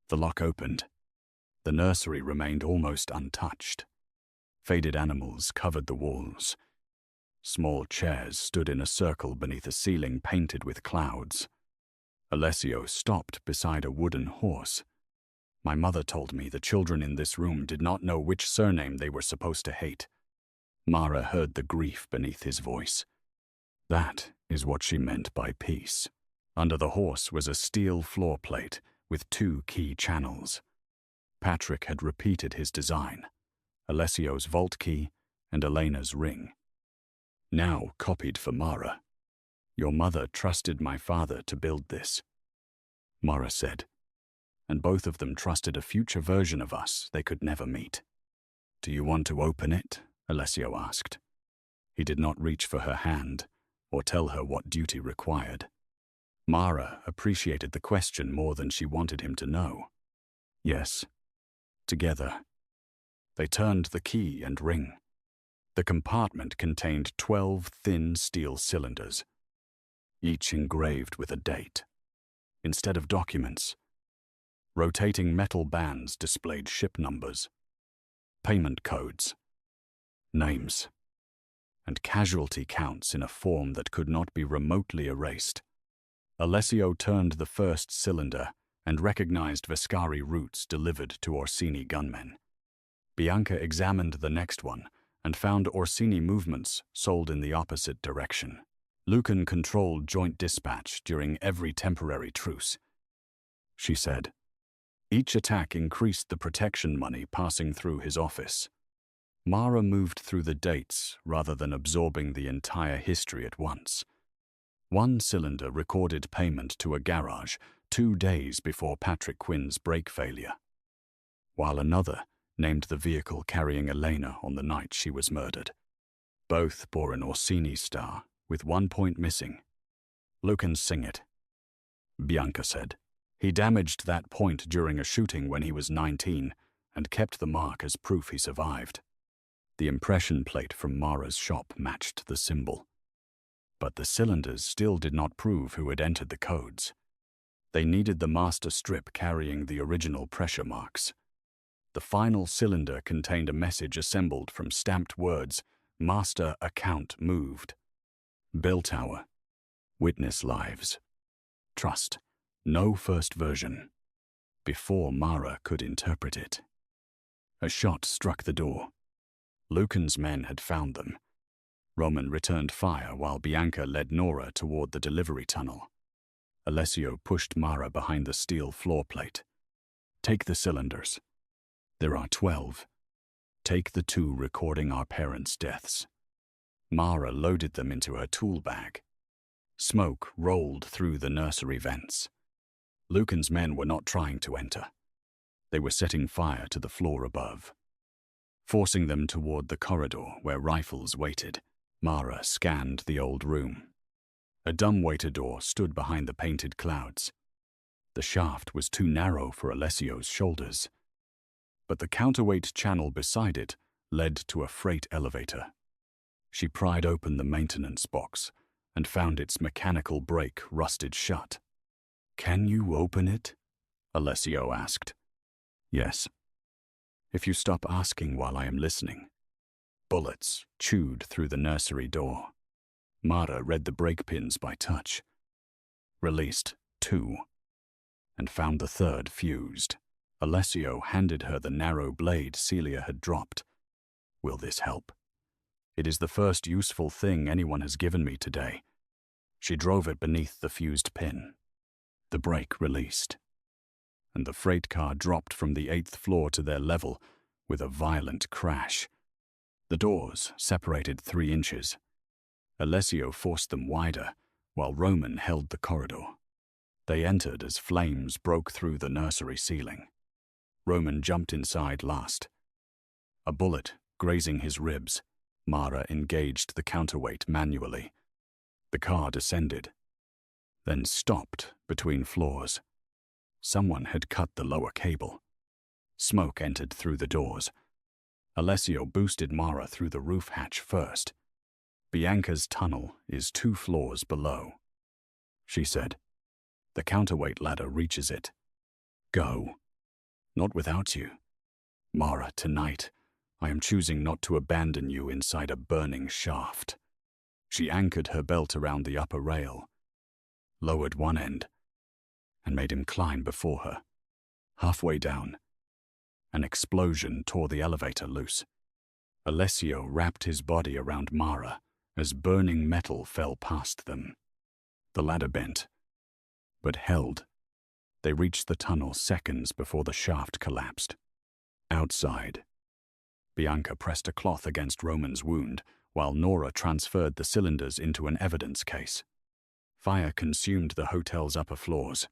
The lock opened. The nursery remained almost untouched. Faded animals covered the walls. Small chairs stood in a circle beneath a ceiling painted with clouds. Alessio stopped beside a wooden horse. My mother told me the children in this room did not know which surname they were supposed to hate. Mara heard the grief beneath his voice. That is what she meant by peace. Under the horse was a steel floor plate with 2 key channels. Patrick had repeated his design, Alessio's vault key and Elena's ring. Now copied for Mara. Your mother trusted my father to build this, Mara said, and both of them trusted a future version of us they could never meet. Do you want to open it? Alessio asked. He did not reach for her hand or tell her what duty required. Mara appreciated the question more than she wanted him to know. Yes. Together. They turned the key and ring. The compartment contained 12 thin steel cylinders, each engraved with a date. Instead of documents, rotating metal bands displayed ship numbers, payment codes, names, and casualty counts in a form that could not be remotely erased. Alessio turned the first cylinder and recognized Vescari routes delivered to Orsini gunmen. Bianca examined the next one and found Orsini movements sold in the opposite direction. Lucan controlled joint dispatch during every temporary truce. She said, each attack increased the protection money passing through his office. Mara moved through the dates rather than absorbing the entire history at once. 1 cylinder recorded payment to a garage 2 days before Patrick Quinn's brake failure, while another named the vehicle carrying Elena on the night she was murdered. Both bore an Orsini star, with 1 point missing. Lucan sing it, Bianca said. He damaged that point during a shooting when he was 19 and kept the mark as proof he survived. The impression plate from Mara's shop matched the symbol. But the cylinders still did not prove who had entered the codes. They needed the master strip carrying the original pressure marks. The final cylinder contained a message assembled from stamped words, Master Account Moved. Bell Tower. Witness lives. Trust. No first version. Before Mara could interpret it. A shot struck the door. Lucan's men had found them. Roman returned fire while Bianca led Nora toward the delivery tunnel. Alessio pushed Mara behind the steel floor plate. Take the cylinders. There are 12. Take the 2 recording our parents' deaths. Mara loaded them into her tool bag. Smoke rolled through the nursery vents. Lucan's men were not trying to enter. They were setting fire to the floor above. Forcing them toward the corridor where rifles waited, Mara scanned the old room. A dumbwaiter door stood behind the painted clouds. The shaft was too narrow for Alessio's shoulders, but the counterweight channel beside it led to a freight elevator. She pried open the maintenance box and found its mechanical brake rusted shut. Can you open it? Alessio asked. Yes. If you stop asking while I am listening. Bullets chewed through the nursery door. Mara read the brake pins by touch. Released 2, and found the 3rd fused. Alessio handed her the narrow blade Celia had dropped. Will this help? It is the first useful thing anyone has given me today. She drove it beneath the fused pin. The brake released, and the freight car dropped from the 8th floor to their level with a violent crash. The doors separated 3 inches. Alessio forced them wider, while Roman held the corridor. They entered as flames broke through the nursery ceiling. Roman jumped inside last. A bullet grazing his ribs, Mara engaged the counterweight manually. The car descended, then stopped between floors. Someone had cut the lower cable. Smoke entered through the doors. Alessio boosted Mara through the roof hatch first. Bianca's tunnel is 2 floors below, she said. The counterweight ladder reaches it. Go. Not without you. Mara, tonight, I am choosing not to abandon you inside a burning shaft. She anchored her belt around the upper rail, lowered one end, and made him climb before her. Halfway down, an explosion tore the elevator loose. Alessio wrapped his body around Mara as burning metal fell past them. The ladder bent, but held. They reached the tunnel seconds before the shaft collapsed. Outside, Bianca pressed a cloth against Roman's wound, while Nora transferred the cylinders into an evidence case. Fire consumed the hotel's upper floors,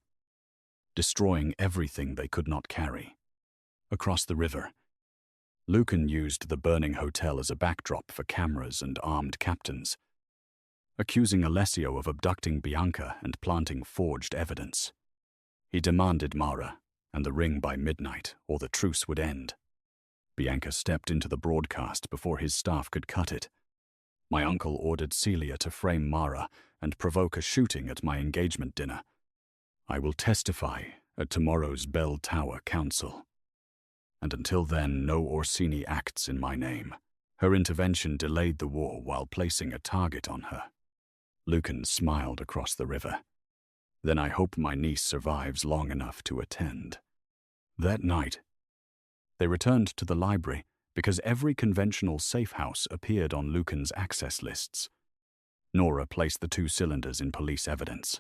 destroying everything they could not carry. Across the river, Lucan used the burning hotel as a backdrop for cameras and armed captains, accusing Alessio of abducting Bianca and planting forged evidence. He demanded Mara and the ring by midnight, or the truce would end. Bianca stepped into the broadcast before his staff could cut it. My uncle ordered Celia to frame Mara and provoke a shooting at my engagement dinner. I will testify at tomorrow's Bell Tower Council. And until then, no Orsini acts in my name. Her intervention delayed the war while placing a target on her. Lucan smiled across the river. Then I hope my niece survives long enough to attend. That night, they returned to the library because every conventional safe house appeared on Lucan's access lists. Nora placed the 2 cylinders in police evidence.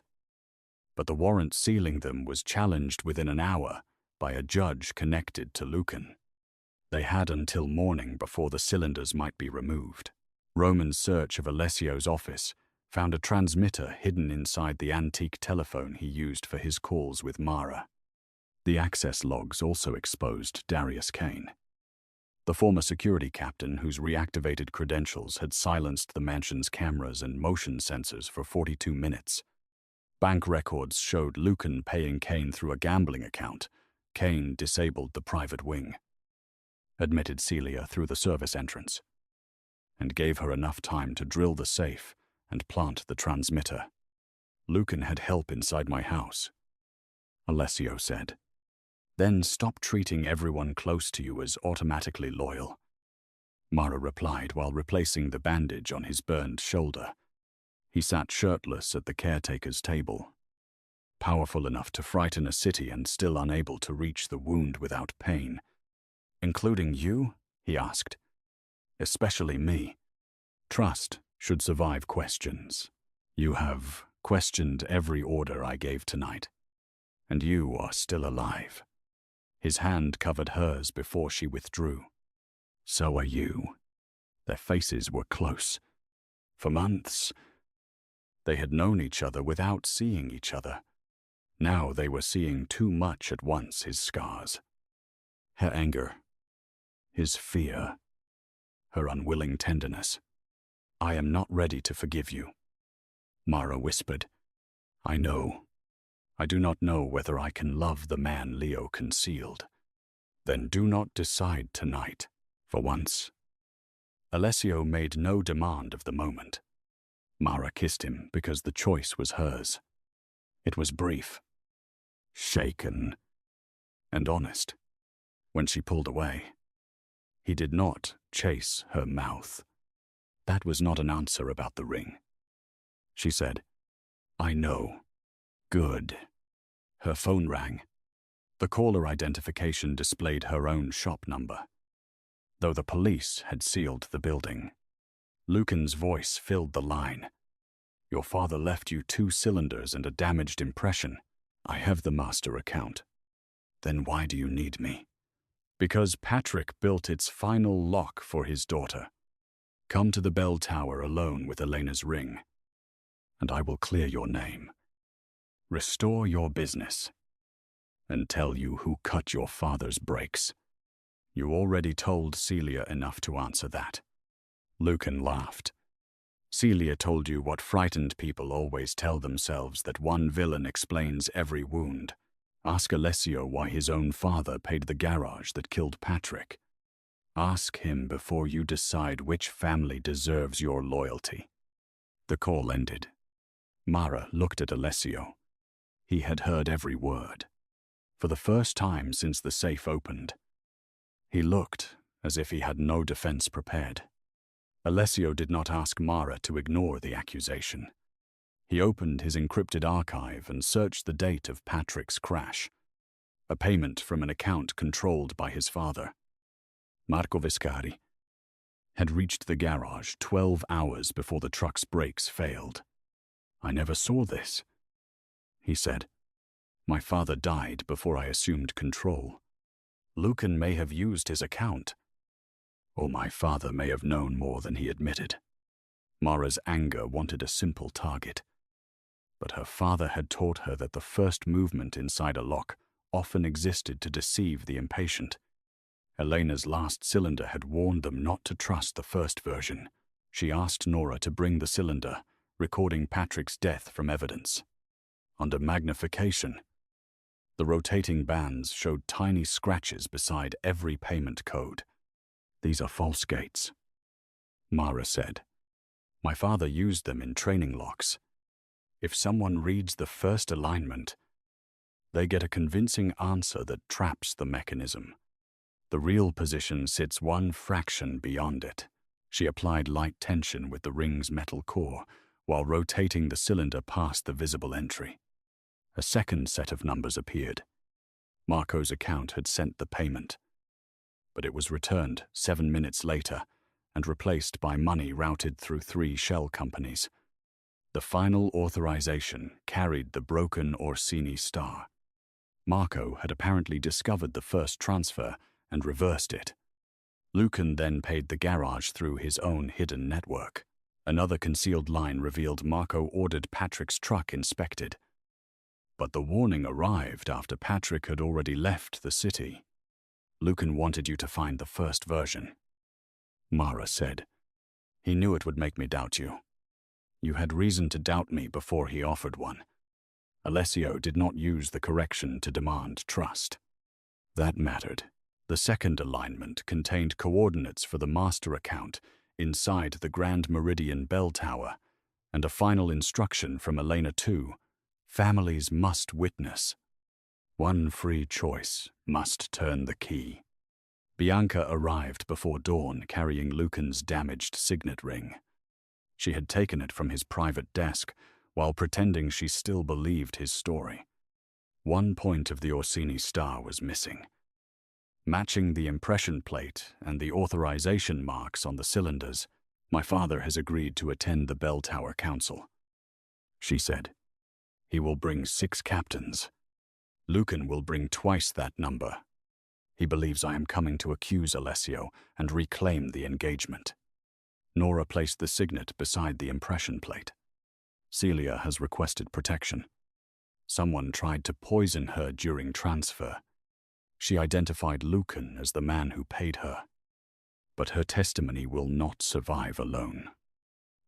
But the warrant sealing them was challenged within an hour by a judge connected to Lucan. They had until morning before the cylinders might be removed. Roman's search of Alessio's office found a transmitter hidden inside the antique telephone he used for his calls with Mara. The access logs also exposed Darius Kane, the former security captain whose reactivated credentials had silenced the mansion's cameras and motion sensors for 42 minutes. Bank records showed Lucan paying Kane through a gambling account. Kane disabled the private wing, admitted Celia through the service entrance, and gave her enough time to drill the safe and plant the transmitter. Lucan had help inside my house, Alessio said. Then stop treating everyone close to you as automatically loyal, Mara replied while replacing the bandage on his burned shoulder. He sat shirtless at the caretaker's table, powerful enough to frighten a city and still unable to reach the wound without pain. Including you? He asked. Especially me. Trust should survive questions. You have questioned every order I gave tonight, and you are still alive. His hand covered hers before she withdrew. So are you. Their faces were close. For months, they had known each other without seeing each other. Now they were seeing too much at once, his scars, her anger, his fear, her unwilling tenderness. I am not ready to forgive you, Mara whispered. I know. I do not know whether I can love the man Leo concealed. Then do not decide tonight, for once. Alessio made no demand of the moment. Mara kissed him because the choice was hers. It was brief, shaken, and honest. When she pulled away, he did not chase her mouth. That was not an answer about the ring. She said, I know. Good. Her phone rang. The caller identification displayed her own shop number, though the police had sealed the building. Lucan's voice filled the line. Your father left you 2 cylinders and a damaged impression. I have the master account. Then why do you need me? Because Patrick built its final lock for his daughter. Come to the bell tower alone with Elena's ring, and I will clear your name, restore your business, and tell you who cut your father's brakes. You already told Celia enough to answer that. Lucan laughed. Celia told you what frightened people always tell themselves, that one villain explains every wound. Ask Alessio why his own father paid the garage that killed Patrick. Ask him before you decide which family deserves your loyalty. The call ended. Mara looked at Alessio. He had heard every word. For the first time since the safe opened. He looked as if he had no defense prepared. Alessio did not ask Mara to ignore the accusation. He opened his encrypted archive and searched the date of Patrick's crash. A payment from an account controlled by his father. Marco Vescari had reached the garage 12 hours before the truck's brakes failed. I never saw this, he said. My father died before I assumed control. Lucan may have used his account. Or my father may have known more than he admitted. Mara's anger wanted a simple target. But her father had taught her that the first movement inside a lock often existed to deceive the impatient. Elena's last cylinder had warned them not to trust the first version. She asked Nora to bring the cylinder, recording Patrick's death from evidence. Under magnification, the rotating bands showed tiny scratches beside every payment code. These are false gates, Mara said. My father used them in training locks. If someone reads the first alignment, they get a convincing answer that traps the mechanism. The real position sits one fraction beyond it. She applied light tension with the ring's metal core while rotating the cylinder past the visible entry. A second set of numbers appeared. Marco's account had sent the payment, but it was returned 7 minutes later and replaced by money routed through 3 shell companies. The final authorization carried the broken Orsini star. Marco had apparently discovered the first transfer and reversed it. Lucan then paid the garage through his own hidden network. Another concealed line revealed Marco ordered Patrick's truck inspected. But the warning arrived after Patrick had already left the city. Lucan wanted you to find the first version, Mara said. He knew it would make me doubt you. You had reason to doubt me before he offered one. Alessio did not use the correction to demand trust. That mattered. The second alignment contained coordinates for the master account inside the Grand Meridian bell tower, and a final instruction from Elena too. Families must witness. One free choice must turn the key. Bianca arrived before dawn carrying Lucan's damaged signet ring. She had taken it from his private desk while pretending she still believed his story. One point of the Orsini star was missing. Matching the impression plate and the authorization marks on the cylinders, my father has agreed to attend the bell tower council, she said. He will bring 6 captains. Lucan will bring twice that number. He believes I am coming to accuse Alessio and reclaim the engagement. Nora placed the signet beside the impression plate. Celia has requested protection. Someone tried to poison her during transfer. She identified Lucan as the man who paid her. But her testimony will not survive alone.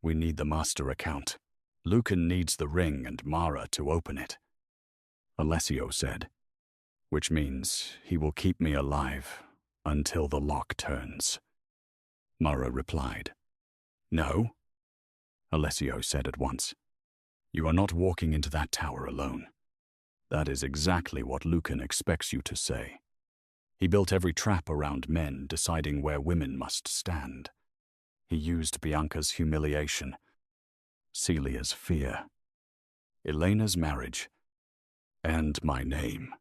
We need the master account. Lucan needs the ring and Mara to open it, Alessio said, which means he will keep me alive until the lock turns. Mara replied. No, Alessio said at once. You are not walking into that tower alone. That is exactly what Lucan expects you to say. He built every trap around men, deciding where women must stand. He used Bianca's humiliation, Celia's fear, Elena's marriage, and my name.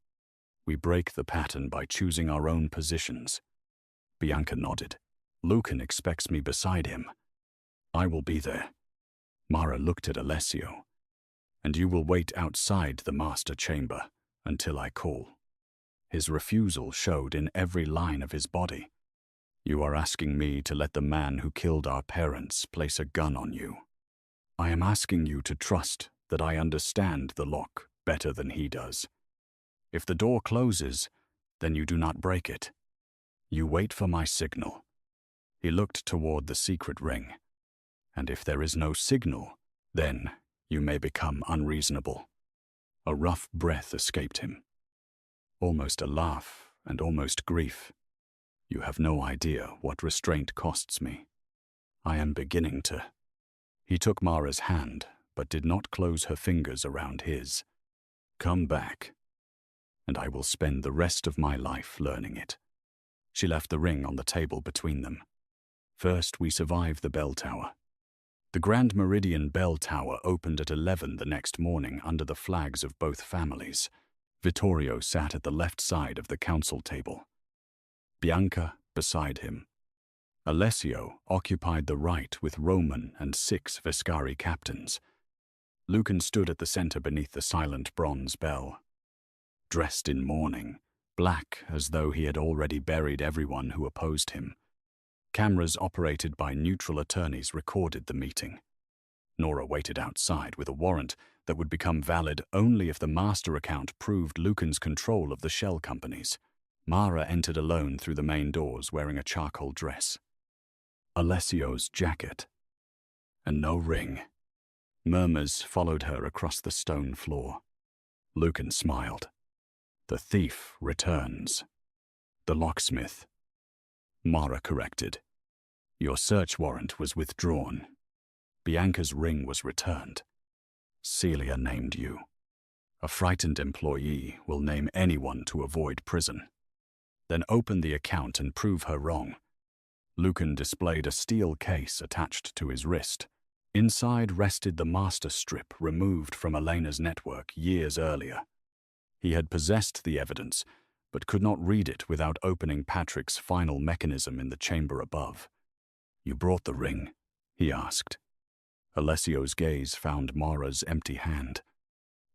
We break the pattern by choosing our own positions. Bianca nodded. Lucan expects me beside him. I will be there. Mara looked at Alessio. "And you will wait outside the master chamber until I call." His refusal showed in every line of his body. "You are asking me to let the man who killed our parents place a gun on you. I am asking you to trust that I understand the lock better than he does. If the door closes, then you do not break it. You wait for my signal." He looked toward the secret ring. "And if there is no signal, then you may become unreasonable." A rough breath escaped him. Almost a laugh and almost grief. "You have no idea what restraint costs me. I am beginning to." He took Mara's hand, but did not close her fingers around his. "Come back, and I will spend the rest of my life learning it." She left the ring on the table between them. "First, we survive the bell tower." The Grand Meridian bell tower opened at 11 the next morning under the flags of both families. Vittorio sat at the left side of the council table, Bianca beside him. Alessio occupied the right with Roman and 6 Vescari captains. Lucan stood at the center beneath the silent bronze bell. Dressed in mourning, black as though he had already buried everyone who opposed him. Cameras operated by neutral attorneys recorded the meeting. Nora waited outside with a warrant that would become valid only if the master account proved Lucan's control of the shell companies. Mara entered alone through the main doors wearing a charcoal dress. Alessio's jacket. And no ring. Murmurs followed her across the stone floor. Lucan smiled. "The thief returns." "The locksmith." Mara corrected. "Your search warrant was withdrawn. Bianca's ring was returned. Celia named you. A frightened employee will name anyone to avoid prison. Then open the account and prove her wrong." Lucan displayed a steel case attached to his wrist. Inside rested the master strip removed from Elena's network years earlier. He had possessed the evidence, but could not read it without opening Patrick's final mechanism in the chamber above. "You brought the ring?" he asked. Alessio's gaze found Mara's empty hand.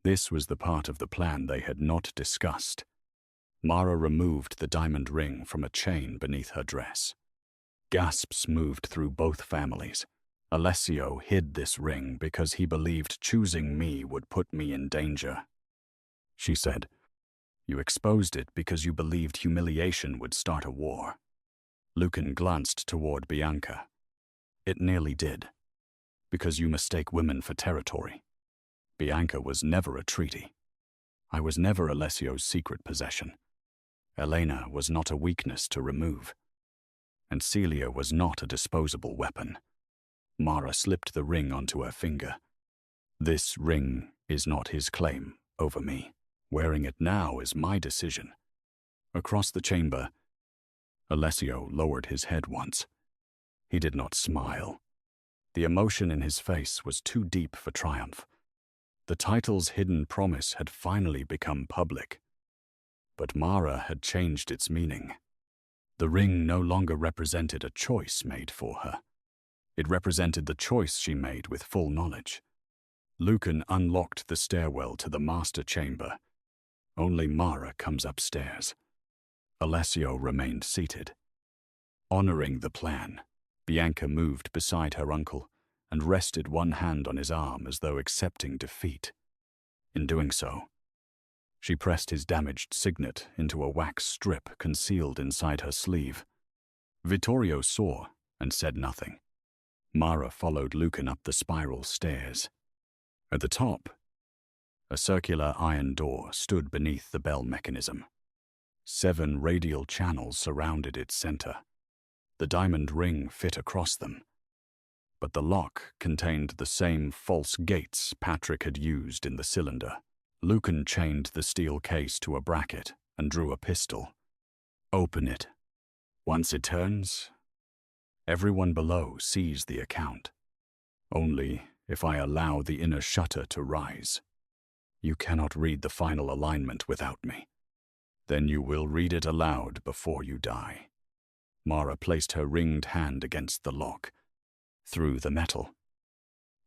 This was the part of the plan they had not discussed. Mara removed the diamond ring from a chain beneath her dress. Gasps moved through both families. Alessio hid this ring because he believed choosing me would put me in danger. She said, "You exposed it because you believed humiliation would start a war." Lucan glanced toward Bianca. "It nearly did. Because you mistake women for territory. Bianca was never a treaty. I was never Alessio's secret possession. Elena was not a weakness to remove. And Celia was not a disposable weapon." Mara slipped the ring onto her finger. "This ring is not his claim over me. Wearing it now is my decision." Across the chamber, Alessio lowered his head once. He did not smile. The emotion in his face was too deep for triumph. The title's hidden promise had finally become public. But Mara had changed its meaning. The ring no longer represented a choice made for her. It represented the choice she made with full knowledge. Lucan unlocked the stairwell to the master chamber. Only Mara comes upstairs. Alessio remained seated. Honoring the plan, Bianca moved beside her uncle and rested one hand on his arm as though accepting defeat. In doing so, she pressed his damaged signet into a wax strip concealed inside her sleeve. Vittorio saw and said nothing. Mara followed Lucan up the spiral stairs. At the top, a circular iron door stood beneath the bell mechanism. 7 radial channels surrounded its center. The diamond ring fit across them. But the lock contained the same false gates Patrick had used in the cylinder. Lucan chained the steel case to a bracket and drew a pistol. "Open it. Once it turns, everyone below sees the account. Only if I allow the inner shutter to rise. You cannot read the final alignment without me. Then you will read it aloud before you die." Mara placed her ringed hand against the lock. Through the metal,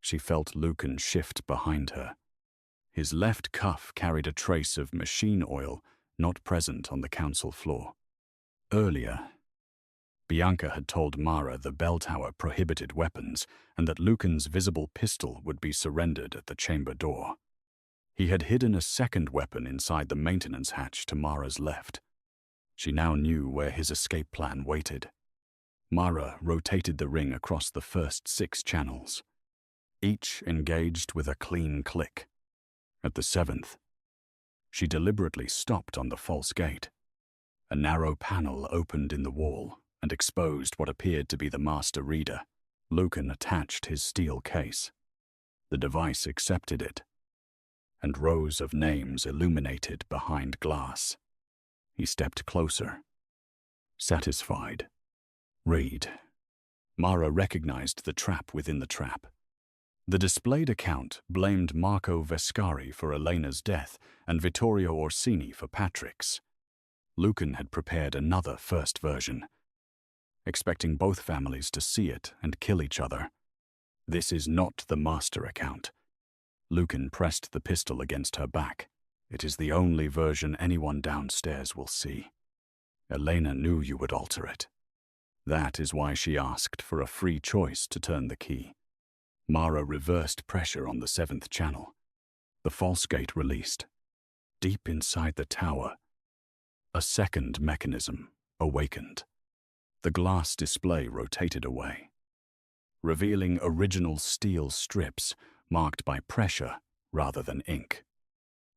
She felt Lucan shift behind her. His left cuff carried a trace of machine oil not present on the council floor. Earlier, Bianca had told Mara the bell tower prohibited weapons and that Lucan's visible pistol would be surrendered at the chamber door. He had hidden a second weapon inside the maintenance hatch to Mara's left. She now knew where his escape plan waited. Mara rotated the ring across the first 6 channels, each engaged with a clean click. At the 7th, she deliberately stopped on the false gate. A narrow panel opened in the wall and exposed what appeared to be the master reader. Lucan attached his steel case. The device accepted it, and rows of names illuminated behind glass. He stepped closer. Satisfied. Read. Mara recognized the trap within the trap. The displayed account blamed Marco Vescari for Elena's death and Vittorio Orsini for Patrick's. Lucan had prepared another first version, expecting both families to see it and kill each other. This is not the master account. Lucan pressed the pistol against her back. It is the only version anyone downstairs will see. Elena knew you would alter it. That is why she asked for a free choice to turn the key. Mara reversed pressure on the 7th channel. The false gate released. Deep inside the tower, a second mechanism awakened. The glass display rotated away, revealing original steel strips marked by pressure rather than ink.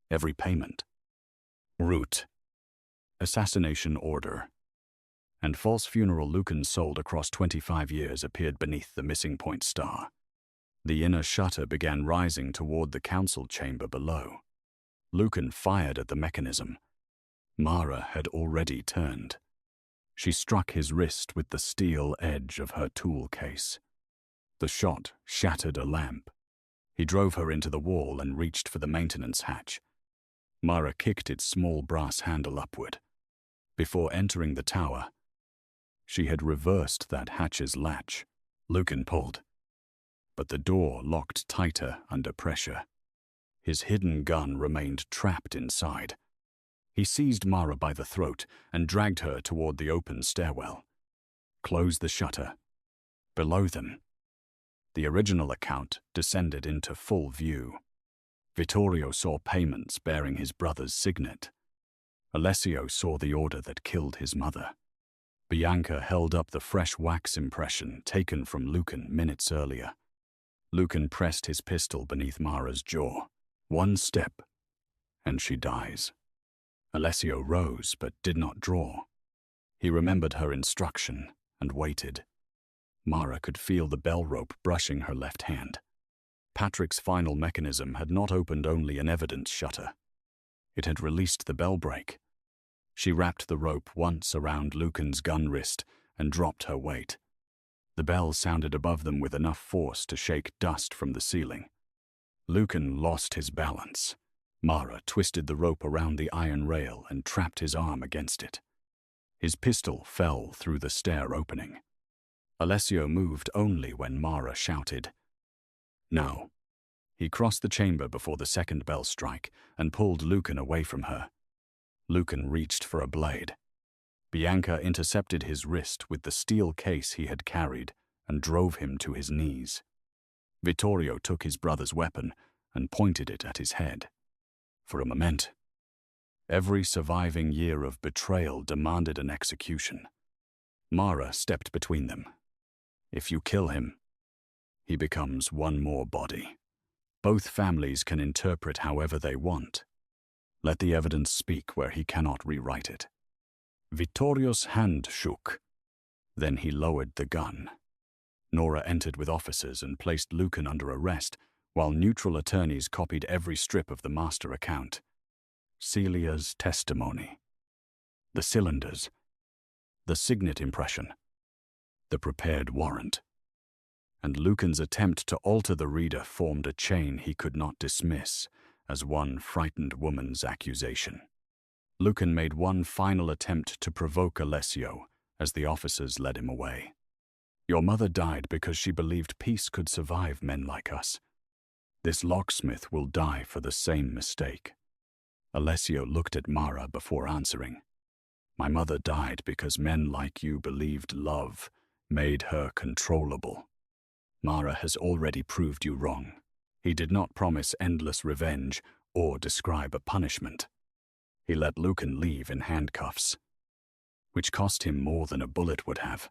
Every payment, route, assassination order, and false funeral Lucan sold across 25 years appeared beneath the missing point star. The inner shutter began rising toward the council chamber below. Lucan fired at the mechanism. Mara had already turned. She struck his wrist with the steel edge of her tool case. The shot shattered a lamp. He drove her into the wall and reached for the maintenance hatch. Mara kicked its small brass handle upward. Before entering the tower, she had reversed that hatch's latch. Lucan pulled, but the door locked tighter under pressure. His hidden gun remained trapped inside. He seized Mara by the throat and dragged her toward the open stairwell. Close the shutter. Below them, the original account descended into full view. Vittorio saw payments bearing his brother's signet. Alessio saw the order that killed his mother. Bianca held up the fresh wax impression taken from Lucan minutes earlier. Lucan pressed his pistol beneath Mara's jaw. One step, and she dies. Alessio rose but did not draw. He remembered her instruction and waited. Mara could feel the bell rope brushing her left hand. Patrick's final mechanism had not opened only an evidence shutter. It had released the bell brake. She wrapped the rope once around Lucan's gun wrist and dropped her weight. The bell sounded above them with enough force to shake dust from the ceiling. Lucan lost his balance. Mara twisted the rope around the iron rail and trapped his arm against it. His pistol fell through the stair opening. Alessio moved only when Mara shouted, "No." He crossed the chamber before the second bell strike and pulled Lucan away from her. Lucan reached for a blade. Bianca intercepted his wrist with the steel case he had carried and drove him to his knees. Vittorio took his brother's weapon and pointed it at his head. For a moment, every surviving year of betrayal demanded an execution. Mara stepped between them. If you kill him, he becomes one more body. Both families can interpret however they want. Let the evidence speak where he cannot rewrite it. Vittorio's hand shook. Then he lowered the gun. Nora entered with officers and placed Lucan under arrest, while neutral attorneys copied every strip of the master account. Celia's testimony, the cylinders, the signet impression, the prepared warrant. And Lucan's attempt to alter the reader formed a chain he could not dismiss as one frightened woman's accusation. Lucan made one final attempt to provoke Alessio as the officers led him away. Your mother died because she believed peace could survive men like us. This locksmith will die for the same mistake." Alessio looked at Mara before answering. "My mother died because men like you believed love made her controllable. Mara has already proved you wrong. He did not promise endless revenge or describe a punishment. He let Lucan leave in handcuffs, which cost him more than a bullet would have."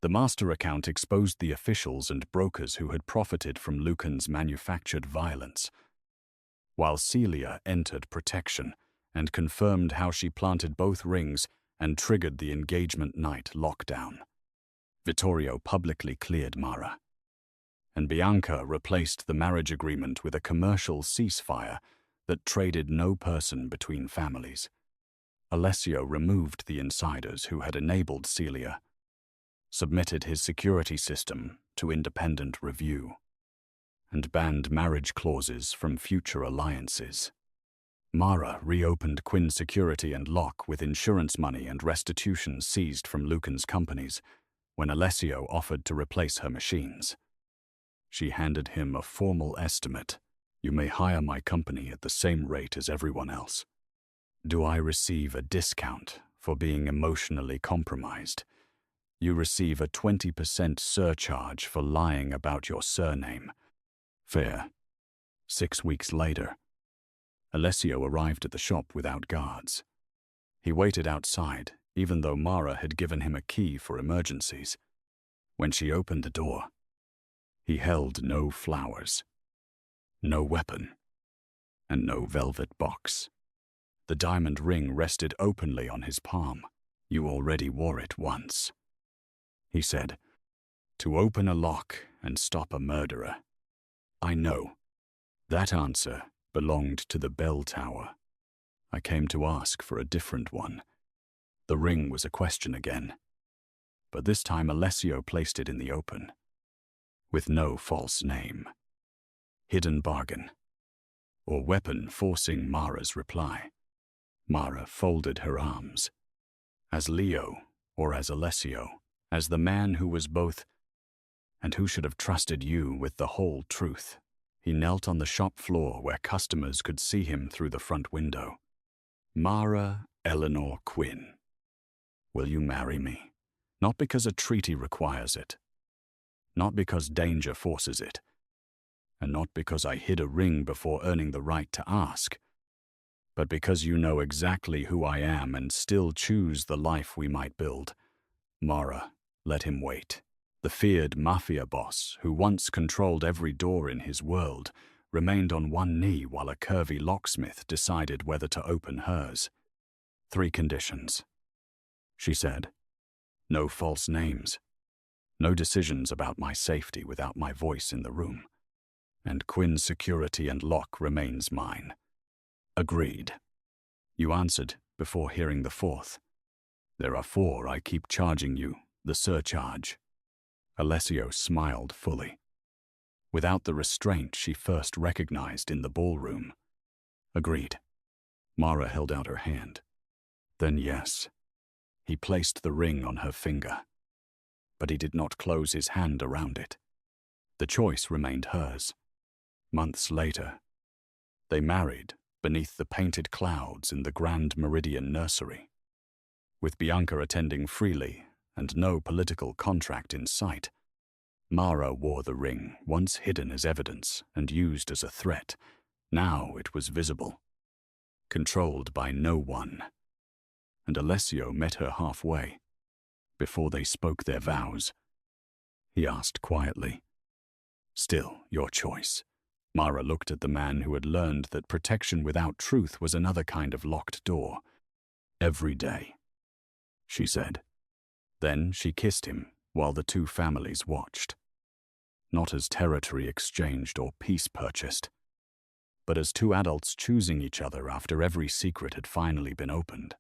The master account exposed the officials and brokers who had profited from Lucan's manufactured violence, while Celia entered protection and confirmed how she planted both rings and triggered the engagement night lockdown. Vittorio publicly cleared Mara, and Bianca replaced the marriage agreement with a commercial ceasefire that traded no person between families. Alessio removed the insiders who had enabled Celia, submitted his security system to independent review, and banned marriage clauses from future alliances. Mara reopened Quinn Security and Lock with insurance money and restitution seized from Lucan's companies when Alessio offered to replace her machines. She handed him a formal estimate. "You may hire my company at the same rate as everyone else. Do I receive a discount for being emotionally compromised? You receive a 20% surcharge for lying about your surname. Fair." 6 weeks later, Alessio arrived at the shop without guards. He waited outside, even though Mara had given him a key for emergencies. When she opened the door, he held no flowers, no weapon, and no velvet box. The diamond ring rested openly on his palm. "You already wore it once," he said, "to open a lock and stop a murderer." "I know. That answer belonged to the bell tower. I came to ask for a different one." The ring was a question again, but this time Alessio placed it in the open, with no false name, hidden bargain, or weapon forcing Mara's reply. Mara folded her arms. As Leo, or as Alessio, as the man who was both and who should have trusted you with the whole truth. He knelt on the shop floor where customers could see him through the front window. "Mara Eleanor Quinn, will you marry me? Not because a treaty requires it, not because danger forces it, and not because I hid a ring before earning the right to ask, but because you know exactly who I am and still choose the life we might build." Mara let him wait. The feared Mafia boss, who once controlled every door in his world, remained on one knee while a curvy locksmith decided whether to open hers. "3 conditions," she said. "No false names. No decisions about my safety without my voice in the room. And Quinn's security and lock remains mine." "Agreed." "You answered before hearing the 4th. There are 4 I keep charging you, the surcharge." Alessio smiled fully, without the restraint she first recognized in the ballroom. "Agreed." Mara held out her hand. "Then yes." He placed the ring on her finger, but he did not close his hand around it. The choice remained hers. Months later, they married beneath the painted clouds in the Grand Meridian nursery, with Bianca attending freely and no political contract in sight. Mara wore the ring, once hidden as evidence and used as a threat. Now it was visible, controlled by no one. And Alessio met her halfway. Before they spoke their vows, he asked quietly, "Still your choice." Mara looked at the man who had learned that protection without truth was another kind of locked door. "Every day," she said. Then she kissed him while the 2 families watched. Not as territory exchanged or peace purchased, but as 2 adults choosing each other after every secret had finally been opened.